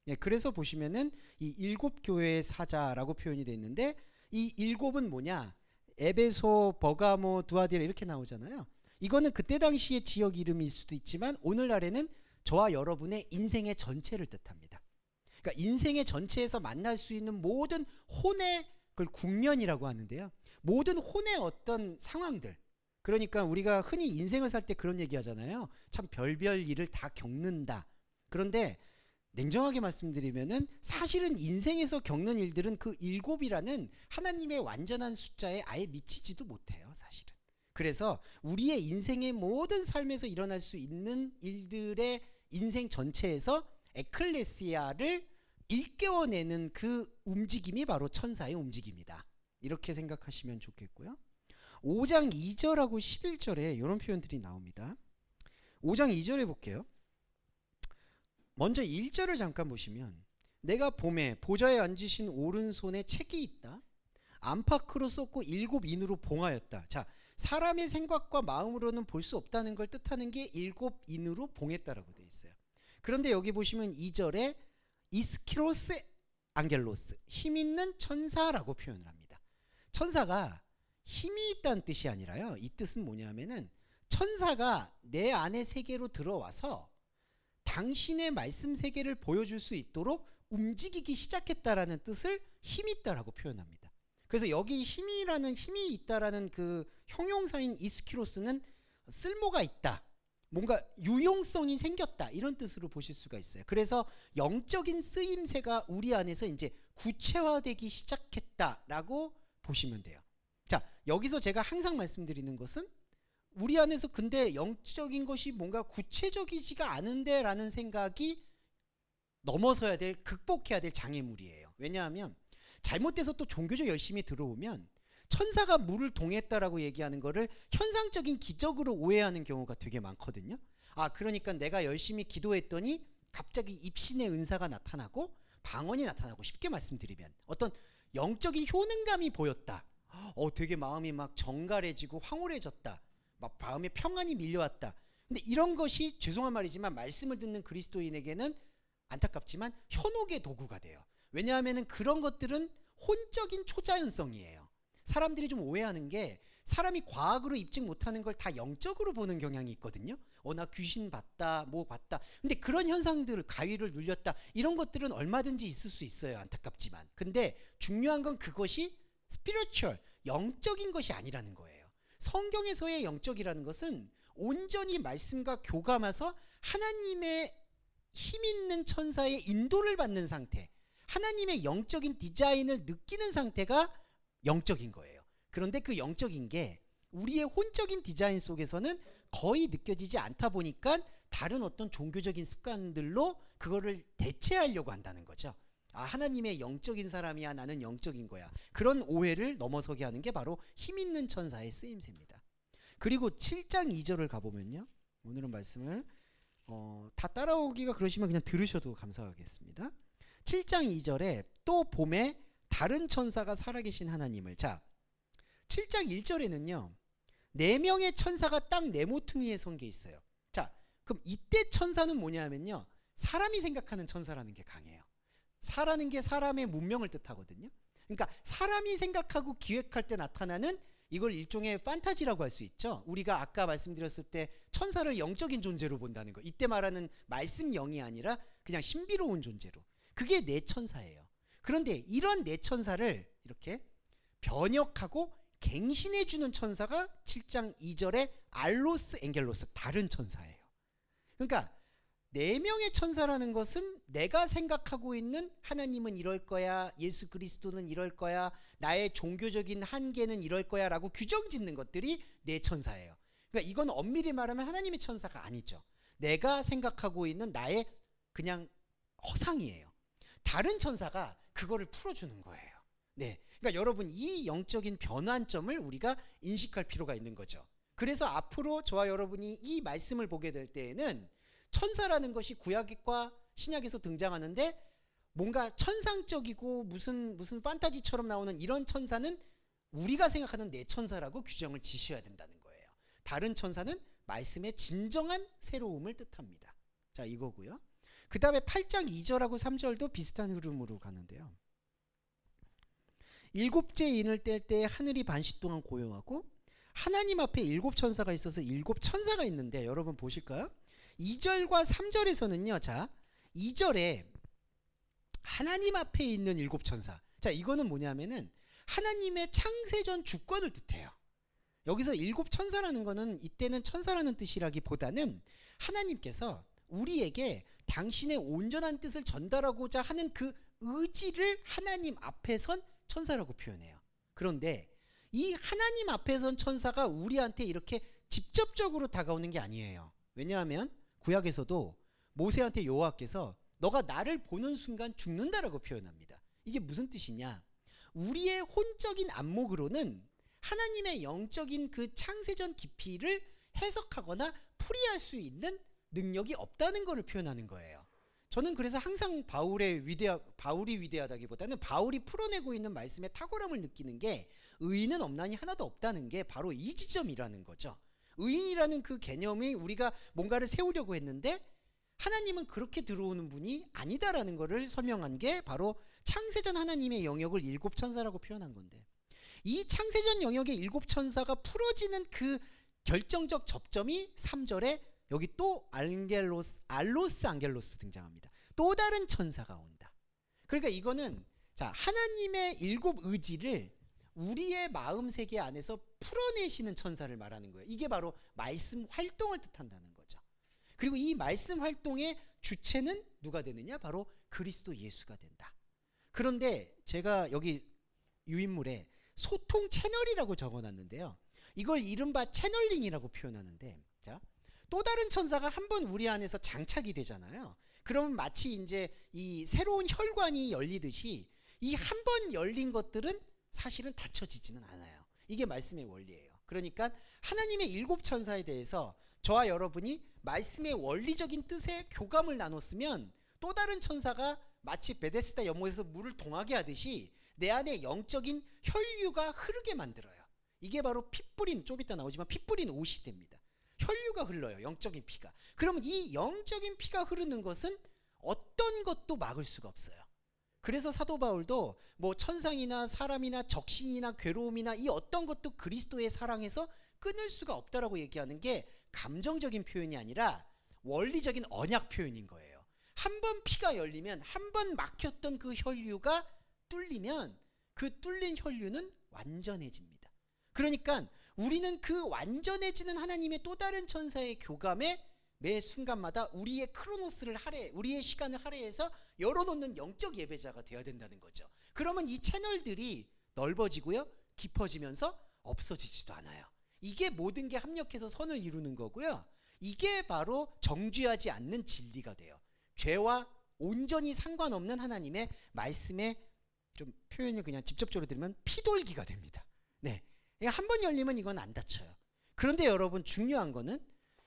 네, 그래서 보시면은 이 7교회의 사자라고 표현이 되어 있는데, 이 7은 뭐냐? 에베소, 버가모, 두아디라 이렇게 나오잖아요. 이거는 그때 당시의 지역 이름일 수도 있지만 오늘날에는 저와 여러분의 인생의 전체를 뜻합니다. 그러니까 인생의 전체에서 만날 수 있는 모든 혼의, 그걸 국면이라고 하는데요. 모든 혼의 어떤 상황들. 그러니까 우리가 흔히 인생을 살 때 그런 얘기 하잖아요. 참 별별 일을 다 겪는다. 그런데 냉정하게 말씀드리면은 사실은 인생에서 겪는 일들은 그 7이라는 하나님의 완전한 숫자에 아예 미치지도 못해요, 사실은. 그래서 우리의 인생의 모든 삶에서 일어날 수 있는 일들의 인생 전체에서 에클레시아를 일깨워내는 그 움직임이 바로 천사의 움직임이다. 이렇게 생각하시면 좋겠고요. 5장 2절하고 11절에 이런 표현들이 나옵니다. 5장 2절에 볼게요. 먼저 1절을 잠깐 보시면 내가 봄에 보좌에 앉으신 오른손에 책이 있다. 안팎으로 썼고 7인으로 봉하였다. 자, 사람의 생각과 마음으로는 볼 수 없다는 걸 뜻하는 게 7인으로 봉했다라고 되어 있어요. 그런데 여기 보시면 2절에 이스키로스 앙겔로스, 힘 있는 천사라고 표현을 합니다. 천사가 힘이 있다는 뜻이 아니라요. 이 뜻은 뭐냐면은 천사가 내 안의 세계로 들어와서 당신의 말씀 세계를 보여줄 수 있도록 움직이기 시작했다라는 뜻을 힘이 있다라고 표현합니다. 그래서 여기 힘이라는 힘이 있다라는 그 형용사인 이스키로스는 쓸모가 있다, 뭔가 유용성이 생겼다, 이런 뜻으로 보실 수가 있어요. 그래서 영적인 쓰임새가 우리 안에서 이제 구체화되기 시작했다라고 보시면 돼요. 자, 여기서 제가 항상 말씀드리는 것은 우리 안에서 근데 영적인 것이 뭔가 구체적이지가 않은데 라는 생각이 넘어서야 될, 극복해야 될 장애물이에요. 왜냐하면 잘못돼서 또 종교적 열심히 들어오면 천사가 물을 동했다라고 얘기하는 거를 현상적인 기적으로 오해하는 경우가 되게 많거든요. 아, 그러니까 내가 열심히 기도했더니 갑자기 입신의 은사가 나타나고 방언이 나타나고, 쉽게 말씀드리면 어떤 영적인 효능감이 보였다. 되게 마음이 막 정갈해지고 황홀해졌다. 막 마음에 평안이 밀려왔다. 근데 이런 것이 죄송한 말이지만 말씀을 듣는 그리스도인에게는 안타깝지만 현혹의 도구가 돼요. 왜냐하면 그런 것들은 혼적인 초자연성이에요. 사람들이 좀 오해하는 게 사람이 과학으로 입증 못하는 걸 다 영적으로 보는 경향이 있거든요. 나 귀신 봤다, 뭐 봤다. 근데 그런 현상들, 가위를 눌렸다, 이런 것들은 얼마든지 있을 수 있어요. 안타깝지만. 근데 중요한 건 그것이 스피리추얼, 영적인 것이 아니라는 거예요. 성경에서의 영적이라는 것은 온전히 말씀과 교감해서 하나님의 힘 있는 천사의 인도를 받는 상태, 하나님의 영적인 디자인을 느끼는 상태가 영적인 거예요. 그런데 그 영적인 게 우리의 혼적인 디자인 속에서는 거의 느껴지지 않다 보니까 다른 어떤 종교적인 습관들로 그거를 대체하려고 한다는 거죠. 아, 하나님의 영적인 사람이야, 나는 영적인 거야. 그런 오해를 넘어서게 하는 게 바로 힘 있는 천사의 쓰임새입니다. 그리고 7장 2절을 가보면요, 오늘은 말씀을 다 따라오기가 그러시면 그냥 들으셔도 감사하겠습니다. 7장 2절에 또 봄에 다른 천사가 살아계신 하나님을, 자, 7장 1절에는요 4명의 천사가 딱 네 모퉁이에 선 게 있어요. 자, 그럼 이때 천사는 뭐냐면요, 사람이 생각하는 천사라는 게 강해요. 사라는 게 사람의 문명을 뜻하거든요. 그러니까 사람이 생각하고 기획할 때 나타나는, 이걸 일종의 판타지라고 할 수 있죠. 우리가 아까 말씀드렸을 때 천사를 영적인 존재로 본다는 거, 이때 말하는 말씀 영이 아니라 그냥 신비로운 존재로, 그게 내 천사예요. 그런데 이런 내 천사를 이렇게 변혁하고 갱신해주는 천사가 7장 2절에 알로스 엥겔로스, 다른 천사예요. 그러니까 4명의 천사라는 것은 내가 생각하고 있는 하나님은 이럴 거야, 예수 그리스도는 이럴 거야, 나의 종교적인 한계는 이럴 거야 라고 규정 짓는 것들이 내 천사예요. 그러니까 이건 엄밀히 말하면 하나님의 천사가 아니죠. 내가 생각하고 있는 나의 그냥 허상이에요. 다른 천사가 그거를 풀어주는 거예요. 네, 그러니까 여러분, 이 영적인 변환점을 우리가 인식할 필요가 있는 거죠. 그래서 앞으로 저와 여러분이 이 말씀을 보게 될 때에는 천사라는 것이 구약과 신약에서 등장하는데 뭔가 천상적이고 무슨 판타지처럼 나오는 이런 천사는 우리가 생각하는 내 천사라고 규정을 지셔야 된다는 거예요. 다른 천사는 말씀의 진정한 새로움을 뜻합니다. 자, 이거고요. 그 다음에 8장 2절하고 3절도 비슷한 흐름으로 가는데요. 7째 인을 뗄 때 하늘이 반시 동안 고요하고 하나님 앞에 7 천사가 있어서 7 천사가 있는데, 여러분 보실까요? 2절과 3절에서는요, 자, 2절에 하나님 앞에 있는 7 천사. 자, 이거는 뭐냐면은 하나님의 창세전 주권을 뜻해요. 여기서 7 천사라는 거는 이때는 천사라는 뜻이라기보다는 하나님께서 우리에게 당신의 온전한 뜻을 전달하고자 하는 그 의지를 하나님 앞에 선 천사라고 표현해요. 그런데 이 하나님 앞에 선 천사가 우리한테 이렇게 직접적으로 다가오는 게 아니에요. 왜냐하면 구약에서도 모세한테 여호와께서 너가 나를 보는 순간 죽는다라고 표현합니다. 이게 무슨 뜻이냐? 우리의 혼적인 안목으로는 하나님의 영적인 그 창세전 깊이를 해석하거나 풀이할 수 있는 능력이 없다는 것을 표현하는 거예요. 저는 그래서 항상 바울이 위대하다기보다는 바울이 풀어내고 있는 말씀의 탁월함을 느끼는 게 의인은 없나니 하나도 없다는 게 바로 이 지점이라는 거죠. 의인이라는 그 개념이 우리가 뭔가를 세우려고 했는데 하나님은 그렇게 들어오는 분이 아니다라는 것을 설명한 게 바로 창세전 하나님의 영역을 일곱 천사라고 표현한 건데, 이 창세전 영역의 일곱 천사가 풀어지는 그 결정적 접점이 3절에 여기 또 알로스 안겔로스 등장합니다. 또 다른 천사가 온다. 그러니까 이거는 자, 하나님의 일곱 의지를 우리의 마음 세계 안에서 풀어내시는 천사를 말하는 거예요. 이게 바로 말씀 활동을 뜻한다는 거죠. 그리고 이 말씀 활동의 주체는 누가 되느냐? 바로 그리스도 예수가 된다. 그런데 제가 여기 유인물에 소통 채널이라고 적어놨는데요. 이걸 이른바 채널링이라고 표현하는데, 자, 또 다른 천사가 한번 우리 안에서 장착이 되잖아요. 그러면 마치 이제 이 새로운 혈관이 열리듯이 이 한 번 열린 것들은 사실은 닫혀지지는 않아요. 이게 말씀의 원리예요. 그러니까 하나님의 일곱 천사에 대해서 저와 여러분이 말씀의 원리적인 뜻의 교감을 나눴으면 또 다른 천사가 마치 베데스다 연못에서 물을 동하게 하듯이 내 안에 영적인 혈류가 흐르게 만들어요. 이게 바로 피 뿌린, 좀 이따 나오지만 피 뿌린 옷이 됩니다. 혈류가 흘러요. 영적인 피가. 그러면 이 영적인 피가 흐르는 것은 어떤 것도 막을 수가 없어요. 그래서 사도 바울도 뭐 천상이나 사람이나 적신이나 괴로움이나 이 어떤 것도 그리스도의 사랑에서 끊을 수가 없다라고 얘기하는 게 감정적인 표현이 아니라 원리적인 언약 표현인 거예요. 한 번 피가 열리면, 한 번 막혔던 그 혈류가 뚫리면 그 뚫린 혈류는 완전해집니다. 그러니까 우리는 그 완전해지는 하나님의 또 다른 천사의 교감에 매 순간마다 우리의 크로노스를 우리의 시간을 할애해서 열어놓는 영적 예배자가 되어야 된다는 거죠. 그러면 이 채널들이 넓어지고요, 깊어지면서 없어지지도 않아요. 이게 모든 게 합력해서 선을 이루는 거고요. 이게 바로 정죄하지 않는 진리가 돼요. 죄와 온전히 상관없는 하나님의 말씀에 좀 표현을 그냥 직접적으로 드리면 피돌기가 됩니다. 네, 한 번 열리면 이건 안 닫혀요. 그런데 여러분, 중요한 거는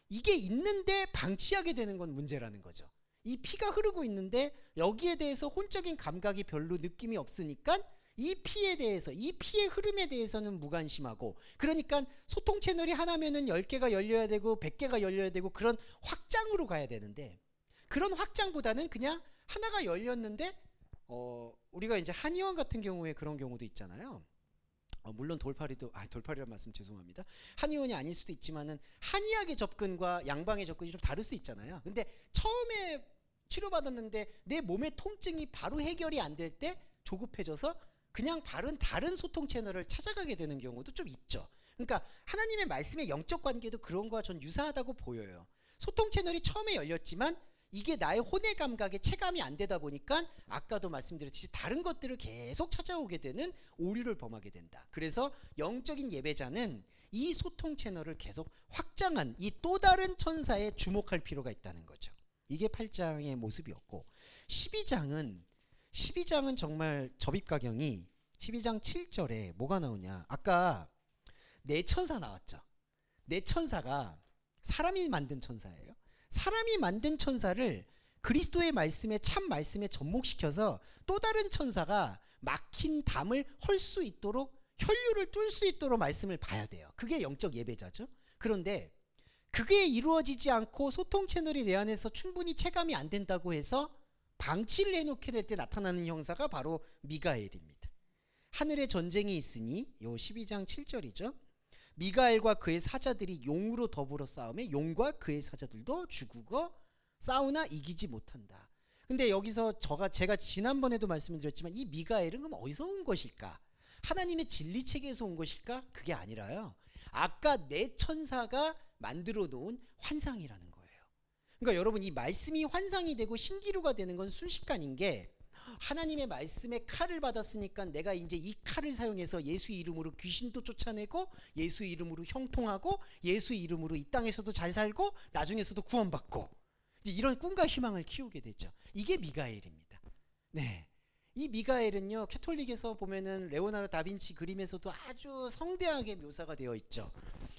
이게 있는데 방치하게 되는 건 문제라는 거죠. 이 피가 흐르고 있는데 여기에 대해서 혼적인 감각이 별로 느낌이 없으니까 이 피에 대해서, 이 피의 흐름에 대해서는 무관심하고, 그러니까 소통 채널이 하나면은 10개가 열려야 되고 100개가 열려야 되고 그런 확장으로 가야 되는데, 그런 확장보다는 그냥 하나가 열렸는데 우리가 이제 한의원 같은 경우에 그런 경우도 있잖아요. 물론 돌팔이란 말씀 죄송합니다. 한의원이 아닐 수도 있지만은 한의학의 접근과 양방의 접근이 좀 다를 수 있잖아요. 근데 처음에 치료받았는데 내 몸의 통증이 바로 해결이 안 될 때 조급해져서 그냥 다른 소통 채널을 찾아가게 되는 경우도 좀 있죠. 그러니까 하나님의 말씀의 영적 관계도 그런 거와 전 유사하다고 보여요. 소통 채널이 처음에 열렸지만 이게 나의 혼의 감각에 체감이 안 되다 보니까 아까도 말씀드렸듯이 다른 것들을 계속 찾아오게 되는 오류를 범하게 된다. 그래서 영적인 예배자는 이 소통 채널을 계속 확장한 이 또 다른 천사에 주목할 필요가 있다는 거죠. 이게 8장의 모습이었고, 12장은 정말 접입가경이 12장 7절에 뭐가 나오냐. 아까 네 천사 나왔죠. 네 천사가 사람이 만든 천사예요. 사람이 만든 천사를 그리스도의 말씀에, 참 말씀에 접목시켜서 또 다른 천사가 막힌 담을 헐 수 있도록, 혈류를 뚫을 수 있도록 말씀을 봐야 돼요. 그게 영적 예배자죠. 그런데 그게 이루어지지 않고 소통 채널이 내 안에서 충분히 체감이 안 된다고 해서 방치를 해놓게 될 때 나타나는 형사가 바로 미가엘입니다. 하늘에 전쟁이 있으니, 요 12장 7절이죠. 미가엘과 그의 사자들이 용으로 더불어 싸우며 용과 그의 사자들도 죽고 싸우나 이기지 못한다. 근데 여기서 제가 지난번에도 말씀을 드렸지만 이 미가엘은 그럼 어디서 온 것일까? 하나님의 진리 체계에서 온 것일까? 그게 아니라요, 아까 네 천사가 만들어 놓은 환상이라는 거예요. 그러니까 여러분, 이 말씀이 환상이 되고 신기루가 되는 건 순식간인 게, 하나님의 말씀에 칼을 받았으니까 내가 이제 이 칼을 사용해서 예수 이름으로 귀신도 쫓아내고, 예수 이름으로 형통하고, 예수 이름으로 이 땅에서도 잘 살고, 나중에서도 구원받고, 이제 이런 꿈과 희망을 키우게 되죠. 이게 미가엘입니다. 네, 이 미가엘은요, 캐톨릭에서 보면은 레오나르도 다빈치 그림에서도 아주 성대하게 묘사가 되어 있죠.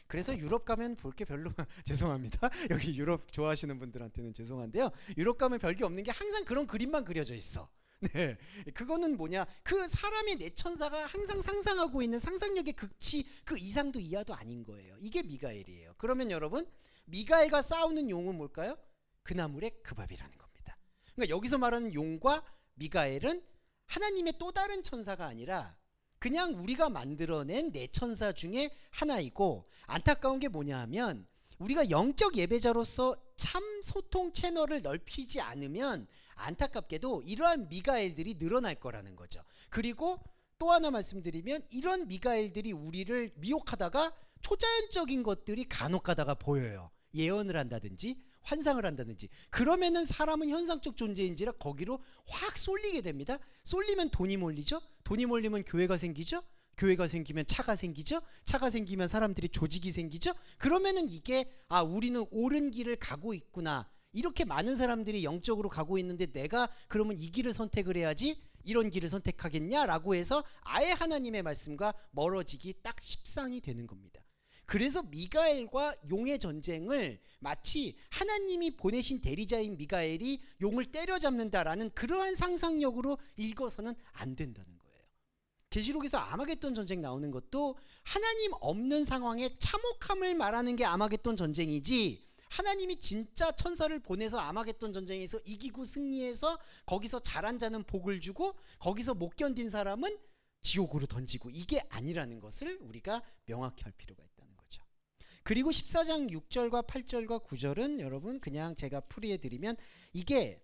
그래서 유럽 가면 볼 게 별로 죄송합니다. 여기 유럽 좋아하시는 분들한테는 죄송한데요. 유럽 가면 별게 없는 게 항상 그런 그림만 그려져 있어. 네, 그거는 뭐냐, 그 사람의 내천사가 항상 상상하고 있는 상상력의 극치 그 이상도 이하도 아닌 거예요. 이게 미가엘이에요. 그러면 여러분, 미가엘과 싸우는 용은 뭘까요? 그나물의 그 밥이라는 겁니다. 그러니까 여기서 말하는 용과 미가엘은 하나님의 또 다른 천사가 아니라 그냥 우리가 만들어낸 내천사 중에 하나이고, 안타까운 게 뭐냐 하면, 우리가 영적 예배자로서 참 소통 채널을 넓히지 않으면 안타깝게도 이러한 미가엘들이 늘어날 거라는 거죠. 그리고 또 하나 말씀드리면, 이런 미가엘들이 우리를 미혹하다가 초자연적인 것들이 간혹 가다가 보여요. 예언을 한다든지 환상을 한다든지. 그러면은 사람은 현상적 존재인지라 거기로 확 쏠리게 됩니다. 쏠리면 돈이 몰리죠. 돈이 몰리면 교회가 생기죠. 교회가 생기면 차가 생기죠. 차가 생기면 사람들이 조직이 생기죠. 그러면은 이게, 아, 우리는 옳은 길을 가고 있구나, 이렇게 많은 사람들이 영적으로 가고 있는데 내가 그러면 이 길을 선택을 해야지, 이런 길을 선택하겠냐라고 해서 아예 하나님의 말씀과 멀어지기 딱 십상이 되는 겁니다. 그래서 미가엘과 용의 전쟁을 마치 하나님이 보내신 대리자인 미가엘이 용을 때려잡는다라는 그러한 상상력으로 읽어서는 안 된다는 거예요. 계시록에서 아마겟돈 전쟁 나오는 것도 하나님 없는 상황에 참혹함을 말하는 게 아마겟돈 전쟁이지, 하나님이 진짜 천사를 보내서 아마겟돈 전쟁에서 이기고 승리해서 거기서 잘한 자는 복을 주고 거기서 못 견딘 사람은 지옥으로 던지고, 이게 아니라는 것을 우리가 명확히 할 필요가 있다는 거죠. 그리고 14장 6절과 8절과 9절은 여러분 그냥 제가 풀이해드리면, 이게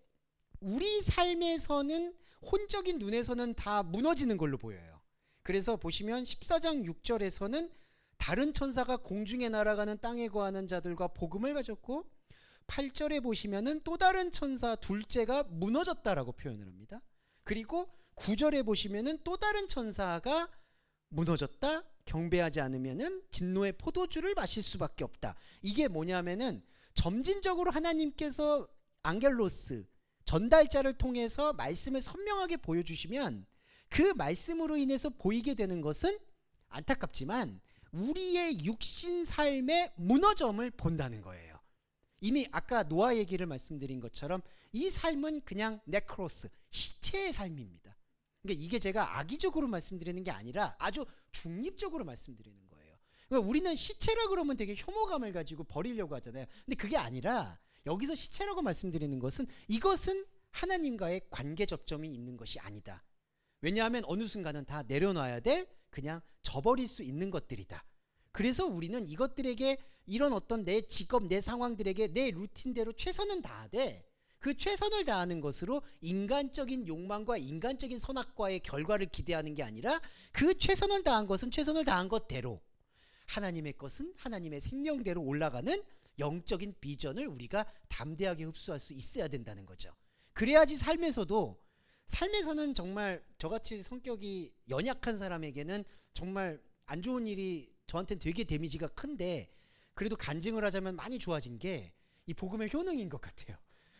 우리 삶에서는 혼적인 눈에서는 다 무너지는 걸로 보여요. 그래서 보시면 14장 6절에서는 다른 천사가 공중에 날아가는 땅에 거하는 자들과 복음을 가졌고, 8절에 보시면은 또 다른 천사 둘째가 무너졌다라고 표현을 합니다. 그리고 9절에 보시면은 또 다른 천사가 무너졌다, 경배하지 않으면은 진노의 포도주를 마실 수밖에 없다. 이게 뭐냐면은 점진적으로 하나님께서 앙겔로스 전달자를 통해서 말씀을 선명하게 보여주시면 그 말씀으로 인해서 보이게 되는 것은 안타깝지만 우리의 육신 삶의 무너짐을 본다는 거예요. 이미 아까 노아 얘기를 말씀드린 것처럼 이 삶은 그냥 네크로스, 시체의 삶입니다. 그러니까 이게 제가 악의적으로 말씀드리는 게 아니라 아주 중립적으로 말씀드리는 거예요. 그러니까 우리는 시체라 그러면 되게 혐오감을 가지고 버리려고 하잖아요. 근데 그게 아니라 여기서 시체라고 말씀드리는 것은 이것은 하나님과의 관계 접점이 있는 것이 아니다. 왜냐하면 어느 순간은 다 내려놔야 될, 그냥 저버릴 수 있는 것들이다. 그래서 우리는 이것들에게 이런 어떤 내 직업, 내 상황들에게 내 루틴대로 최선은 다하되, 그 최선을 다하는 것으로 인간적인 욕망과 인간적인 선악과의 결과를 기대하는 게 아니라, 그 최선을 다한 것은 최선을 다한 것대로, 하나님의 것은 하나님의 생명대로 올라가는 영적인 비전을 우리가 담대하게 흡수할 수 있어야 된다는 거죠. 그래야지 삶에서는 정말 저같이 성격이 연약한 사람에게는 정말 안 좋은 일이 저한테는 되게 데미지가 큰데, 그래도 간증을 하자면 많이 좋아진 게 이 복음의 효능인 것 같아요.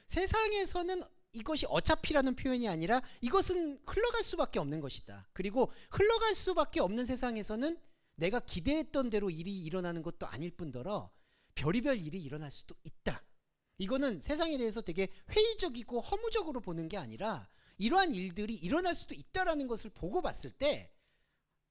세상에서는 이것이 어차피라는 표현이 아니라 이것은 흘러갈 수밖에 없는 것이다. 그리고 흘러갈 수밖에 없는 세상에서는 내가 기대했던 대로 일이 일어나는 것도 아닐 뿐더러 별의별 일이 일어날 수도 있다. 이거는 세상에 대해서 되게 회의적이고 허무적으로 보는 게 아니라 이러한 일들이 일어날 수도 있다라는 것을 보고 봤을 때,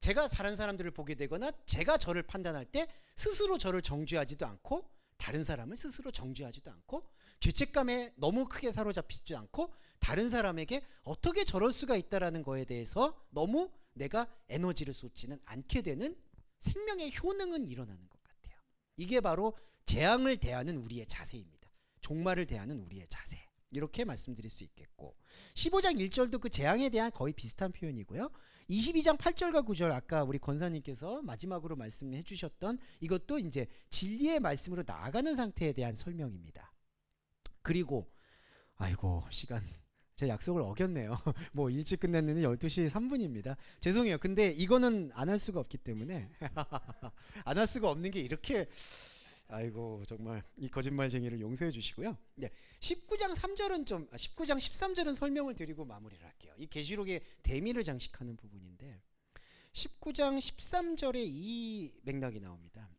제가 다른 사람들을 보게 되거나 제가 저를 판단할 때 스스로 저를 정죄하지도 않고, 다른 사람을 스스로 정죄하지도 않고, 죄책감에 너무 크게 사로잡히지도 않고, 다른 사람에게 어떻게 저럴 수가 있다라는 거에 대해서 너무 내가 에너지를 쏟지는 않게 되는 생명의 효능은 일어나는 것 같아요. 이게 바로 재앙을 대하는 우리의 자세입니다. 종말을 대하는 우리의 자세, 이렇게 말씀드릴 수 있겠고, 15장 1절도 그 재앙에 대한 거의 비슷한 표현이고요. 22장 8절과 9절, 아까 우리 권사님께서 마지막으로 말씀해 주셨던 이것도 이제 진리의 말씀으로 나아가는 상태에 대한 설명입니다. 그리고 아이고 시간 제 약속을 어겼네요. 뭐 일찍 끝냈는데 12시 3분입니다. 죄송해요. 근데 이거는 안 할 수가 없기 때문에 안 할 수가 없는 게 이렇게 아이고 정말 이 거짓말쟁이를 용서해 주시고요. 네. 19장 3절은 19장 13절은 설명을 드리고 마무리를 할게요. 이 계시록의 대미를 장식하는 부분인데 19장 13절에 이 맥락이 나옵니다.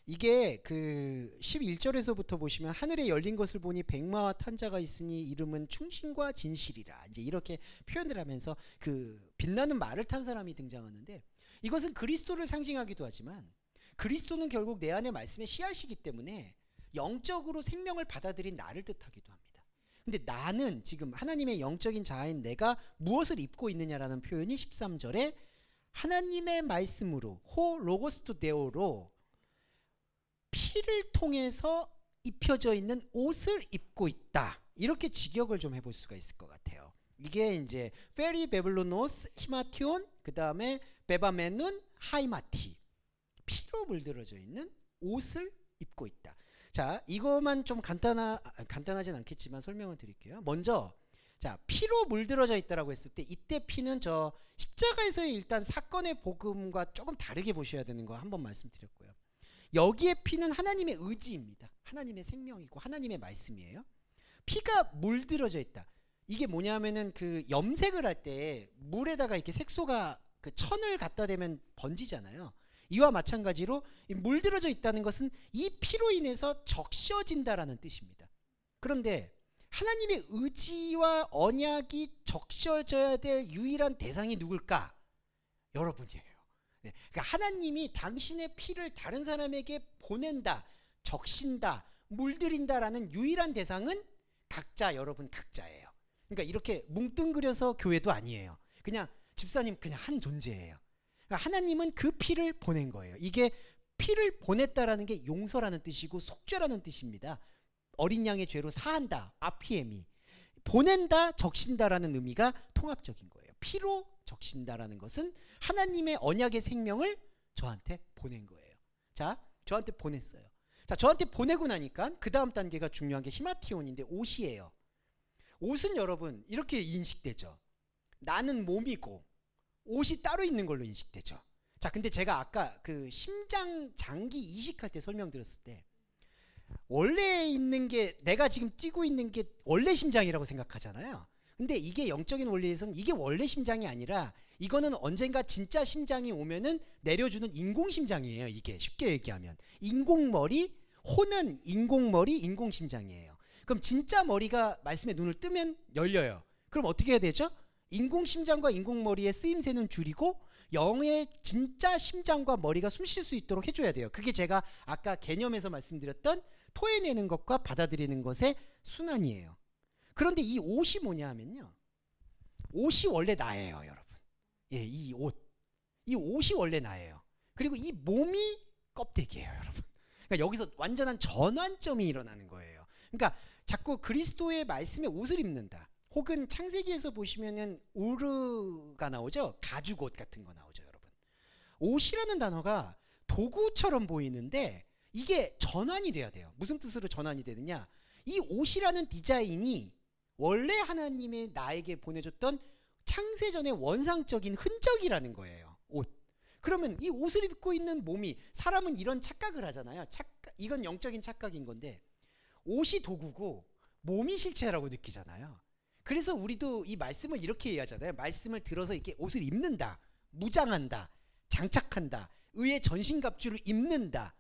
이게 그 11절에서부터 보시면 하늘에 열린 것을 보니 백마와 탄 자가 있으니 이름은 충신과 진실이라 이제 이렇게 표현을 하면서 그 빛나는 말을 탄 사람이 등장하는데 이것은 그리스도를 상징하기도 하지만 그리스도는 결국 내 안에 말씀의 씨앗이기 때문에 영적으로 생명을 받아들인 나를 뜻하기도 합니다. 근데 나는 지금 하나님의 영적인 자아인 내가 무엇을 입고 있느냐라는 표현이 13절에 하나님의 말씀으로 호 로고스토 데오로 피를 통해서 입혀져 있는 옷을 입고 있다. 이렇게 직역을 좀 해볼 수가 있을 것 같아요. 이게 이제 페리 베블로노스 히마티온 그 다음에 베바메눈 하이마티 피로 물들어져 있는 옷을 입고 있다. 자, 이것만 좀 간단하진 않겠지만 설명을 드릴게요. 먼저 자, 피로 물들어져 있다라고 했을 때 이때 피는 저 십자가에서의 일단 사건의 복음과 조금 다르게 보셔야 되는 거 한번 말씀드렸고요. 여기에 피는 하나님의 의지입니다. 하나님의 생명이고 하나님의 말씀이에요. 피가 물들어져 있다. 이게 뭐냐면은 그 염색을 할 때 물에다가 이렇게 색소가 그 천을 갖다 대면 번지잖아요. 이와 마찬가지로 물들어져 있다는 것은 이 피로 인해서 적셔진다라는 뜻입니다. 그런데 하나님의 의지와 언약이 적셔져야 될 유일한 대상이 누굴까? 여러분이에요. 네. 그러니까 하나님이 당신의 피를 다른 사람에게 보낸다, 적신다, 물들인다라는 유일한 대상은 각자 여러분 각자예요. 그러니까 이렇게 뭉뚱그려서 교회도 아니에요. 그냥 집사님 그냥 한 존재예요. 그러니까 하나님은 그 피를 보낸 거예요. 이게 피를 보냈다라는 게 용서라는 뜻이고 속죄라는 뜻입니다. 어린 양의 죄로 사한다, 아피에미. 보낸다, 적신다라는 의미가 통합적인 거예요. 피로 적신다라는 것은 하나님의 언약의 생명을 저한테 보낸 거예요. 자, 저한테 보냈어요. 자, 저한테 보내고 나니까 그 다음 단계가 중요한 게 히마티온인데 옷이에요. 옷은 여러분 이렇게 인식되죠. 나는 몸이고 옷이 따로 있는 걸로 인식되죠. 자, 근데 제가 아까 그 심장 장기 이식할 때 설명드렸을 때 원래 있는 게 내가 지금 뛰고 있는 게 원래 심장이라고 생각하잖아요. 근데 이게 영적인 원리에서는 이게 원래 심장이 아니라 이거는 언젠가 진짜 심장이 오면은 내려주는 인공심장이에요. 이게 쉽게 얘기하면 인공머리, 호는 인공머리, 인공심장이에요. 그럼 진짜 머리가 말씀에 눈을 뜨면 열려요. 그럼 어떻게 해야 되죠? 인공심장과 인공머리의 쓰임새는 줄이고 영의 진짜 심장과 머리가 숨 쉴 수 있도록 해줘야 돼요. 그게 제가 아까 개념에서 말씀드렸던 토해내는 것과 받아들이는 것의 순환이에요. 그런데 이 옷이 뭐냐 하면요, 옷이 원래 나예요, 여러분. 예, 이 옷이 원래 나예요. 그리고 이 몸이 껍데기예요, 여러분. 그러니까 여기서 완전한 전환점이 일어나는 거예요. 그러니까 자꾸 그리스도의 말씀에 옷을 입는다. 혹은 창세기에서 보시면은 우르가 나오죠. 가죽옷 같은 거 나오죠, 여러분. 옷이라는 단어가 도구처럼 보이는데 이게 전환이 돼야 돼요. 무슨 뜻으로 전환이 되느냐? 이 옷이라는 디자인이 원래 하나님의 나에게 보내줬던 창세전의 원상적인 흔적이라는 거예요. 옷. 그러면 이 옷을 입고 있는 몸이, 사람은 이런 착각을 하잖아요. 이건 영적인 착각인 건데 옷이 도구고 몸이 실체라고 느끼잖아요. 그래서 우리도 이 말씀을 이렇게 이해하잖아요. 말씀을 들어서 이렇게 옷을 입는다, 무장한다, 장착한다, 의의 전신갑주를 입는다.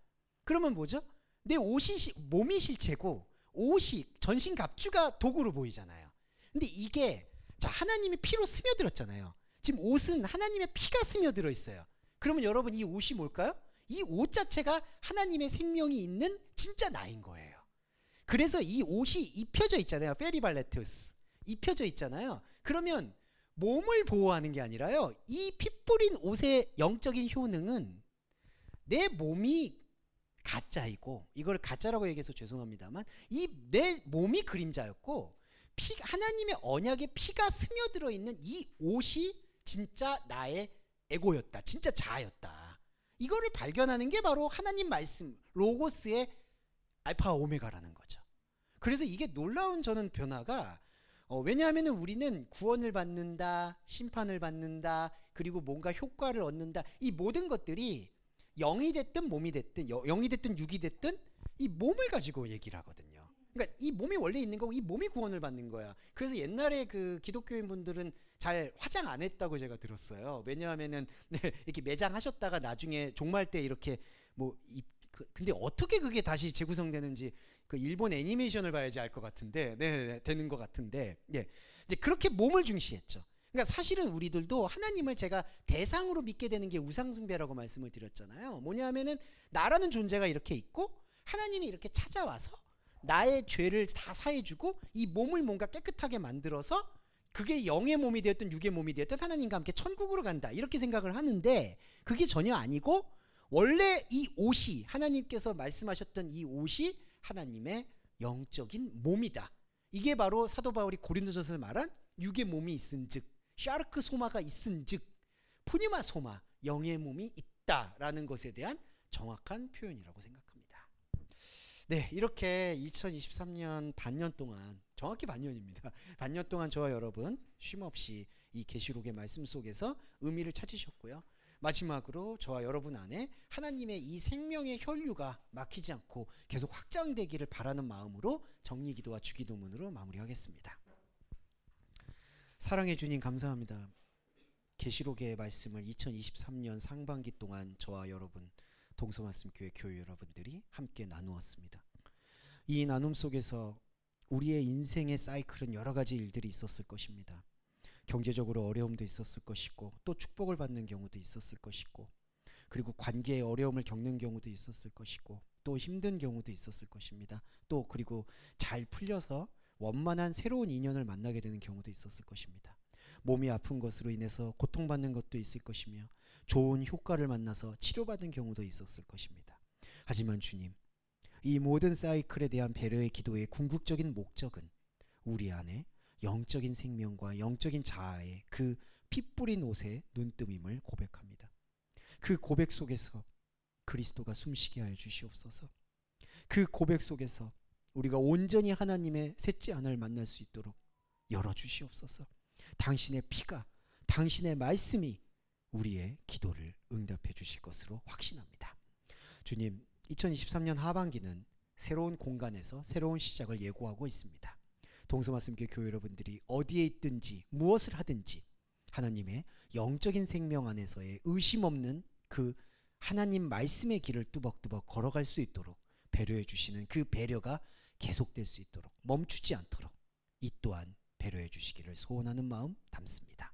그러면 뭐죠? 내 옷이 몸이 실체고 옷이 전신갑주가 도구로 보이잖아요. 근데 이게 자, 하나님이 피로 스며들었잖아요. 지금 옷은 하나님의 피가 스며들어 있어요. 그러면 여러분 이 옷이 뭘까요? 이 옷 자체가 하나님의 생명이 있는 진짜 나인 거예요. 그래서 이 옷이 입혀져 있잖아요. 페리발레투스 입혀져 있잖아요. 그러면 몸을 보호하는 게 아니라요, 이 피 뿌린 옷의 영적인 효능은 내 몸이 가짜이고, 이걸 가짜라고 얘기해서 죄송합니다만 이 내 몸이 그림자였고 하나님의 언약의 피가 스며들어 있는 이 옷이 진짜 나의 에고였다, 진짜 자아였다. 이거를 발견하는 게 바로 하나님 말씀 로고스의 알파와 오메가라는 거죠. 그래서 이게 놀라운 저는 변화가 왜냐하면 우리는 구원을 받는다, 심판을 받는다, 그리고 뭔가 효과를 얻는다. 이 모든 것들이 영이 됐든 몸이 됐든 영이 됐든 육이 됐든 이 몸을 가지고 얘기를 하거든요. 그러니까 이 몸이 원래 있는 거고 이 몸이 구원을 받는 거야. 그래서 옛날에 그 기독교인 분들은 잘 화장 안 했다고 제가 들었어요. 왜냐하면은 네, 이렇게 매장하셨다가 나중에 종말 때 이렇게 근데 어떻게 그게 다시 재구성되는지 그 일본 애니메이션을 봐야지 알 것 같은데, 네, 되는 것 같은데, 예, 이제 그렇게 몸을 중시했죠. 그러니까 사실은 우리들도 하나님을 제가 대상으로 믿게 되는 게 우상숭배라고 말씀을 드렸잖아요. 뭐냐면은 나라는 존재가 이렇게 있고 하나님이 이렇게 찾아와서 나의 죄를 다 사해주고 이 몸을 뭔가 깨끗하게 만들어서 그게 영의 몸이 되었든 육의 몸이 되었든 하나님과 함께 천국으로 간다 이렇게 생각을 하는데 그게 전혀 아니고 원래 이 옷이 하나님께서 말씀하셨던 이 옷이 하나님의 영적인 몸이다. 이게 바로 사도 바울이 고린도전서에 말한 육의 몸이 있은즉 샤르크 소마가 있은즉 푸니마 소마 영의 몸이 있다라는 것에 대한 정확한 표현이라고 생각합니다. 네, 이렇게 2023년 반년 동안 정확히 반년입니다. 반년 동안 저와 여러분 쉼없이 이 계시록의 말씀 속에서 의미를 찾으셨고요. 마지막으로 저와 여러분 안에 하나님의 이 생명의 혈류가 막히지 않고 계속 확장되기를 바라는 마음으로 정리기도와 주기도문으로 마무리하겠습니다. 사랑해 주님 감사합니다. 계시록의 말씀을 2023년 상반기 동안 저와 여러분 동서말씀교회 교회 여러분들이 함께 나누었습니다. 이 나눔 속에서 우리의 인생의 사이클은 여러 가지 일들이 있었을 것입니다. 경제적으로 어려움도 있었을 것이고 또 축복을 받는 경우도 있었을 것이고 그리고 관계에 어려움을 겪는 경우도 있었을 것이고 또 힘든 경우도 있었을 것입니다. 또 그리고 잘 풀려서 원만한 새로운 인연을 만나게 되는 경우도 있었을 것입니다. 몸이 아픈 것으로 인해서 고통받는 것도 있을 것이며 좋은 효과를 만나서 치료받은 경우도 있었을 것입니다. 하지만 주님, 이 모든 사이클에 대한 배려의 기도의 궁극적인 목적은 우리 안에 영적인 생명과 영적인 자아의 그 피 뿌린 옷의 눈뜸임을 고백합니다. 그 고백 속에서 그리스도가 숨쉬게 하여 주시옵소서. 그 고백 속에서 우리가 온전히 하나님의 셋째 하나를 만날 수 있도록 열어주시옵소서. 당신의 피가 당신의 말씀이 우리의 기도를 응답해 주실 것으로 확신합니다. 주님, 2023년 하반기는 새로운 공간에서 새로운 시작을 예고하고 있습니다. 동서말씀교회 교회 여러분들이 어디에 있든지 무엇을 하든지 하나님의 영적인 생명 안에서의 의심 없는 그 하나님 말씀의 길을 뚜벅뚜벅 걸어갈 수 있도록 배려해 주시는 그 배려가 계속될 수 있도록 멈추지 않도록 이 또한 배려해 주시기를 소원하는 마음 담습니다.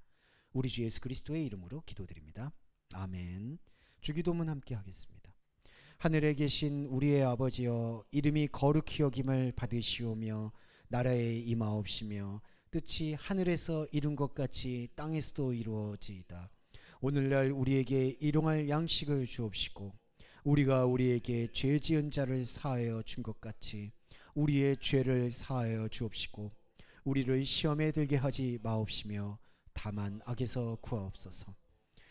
우리 주 예수 그리스도의 이름으로 기도드립니다. 아멘. 주기도문 함께 하겠습니다. 하늘에 계신 우리의 아버지여, 이름이 거룩히 여김을 받으시오며 나라에 임하옵시며 뜻이 하늘에서 이룬 것 같이 땅에서도 이루어지이다. 오늘날 우리에게 일용할 양식을 주옵시고 우리가 우리에게 죄 지은 자를 사하여 준 것 같이 우리의 죄를 사하여 주옵시고 우리를 시험에 들게 하지 마옵시며 다만 악에서 구하옵소서.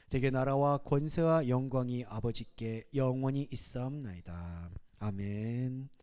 대개 나라와 권세와 영광이 아버지께 영원히 있사옵나이다. 아멘.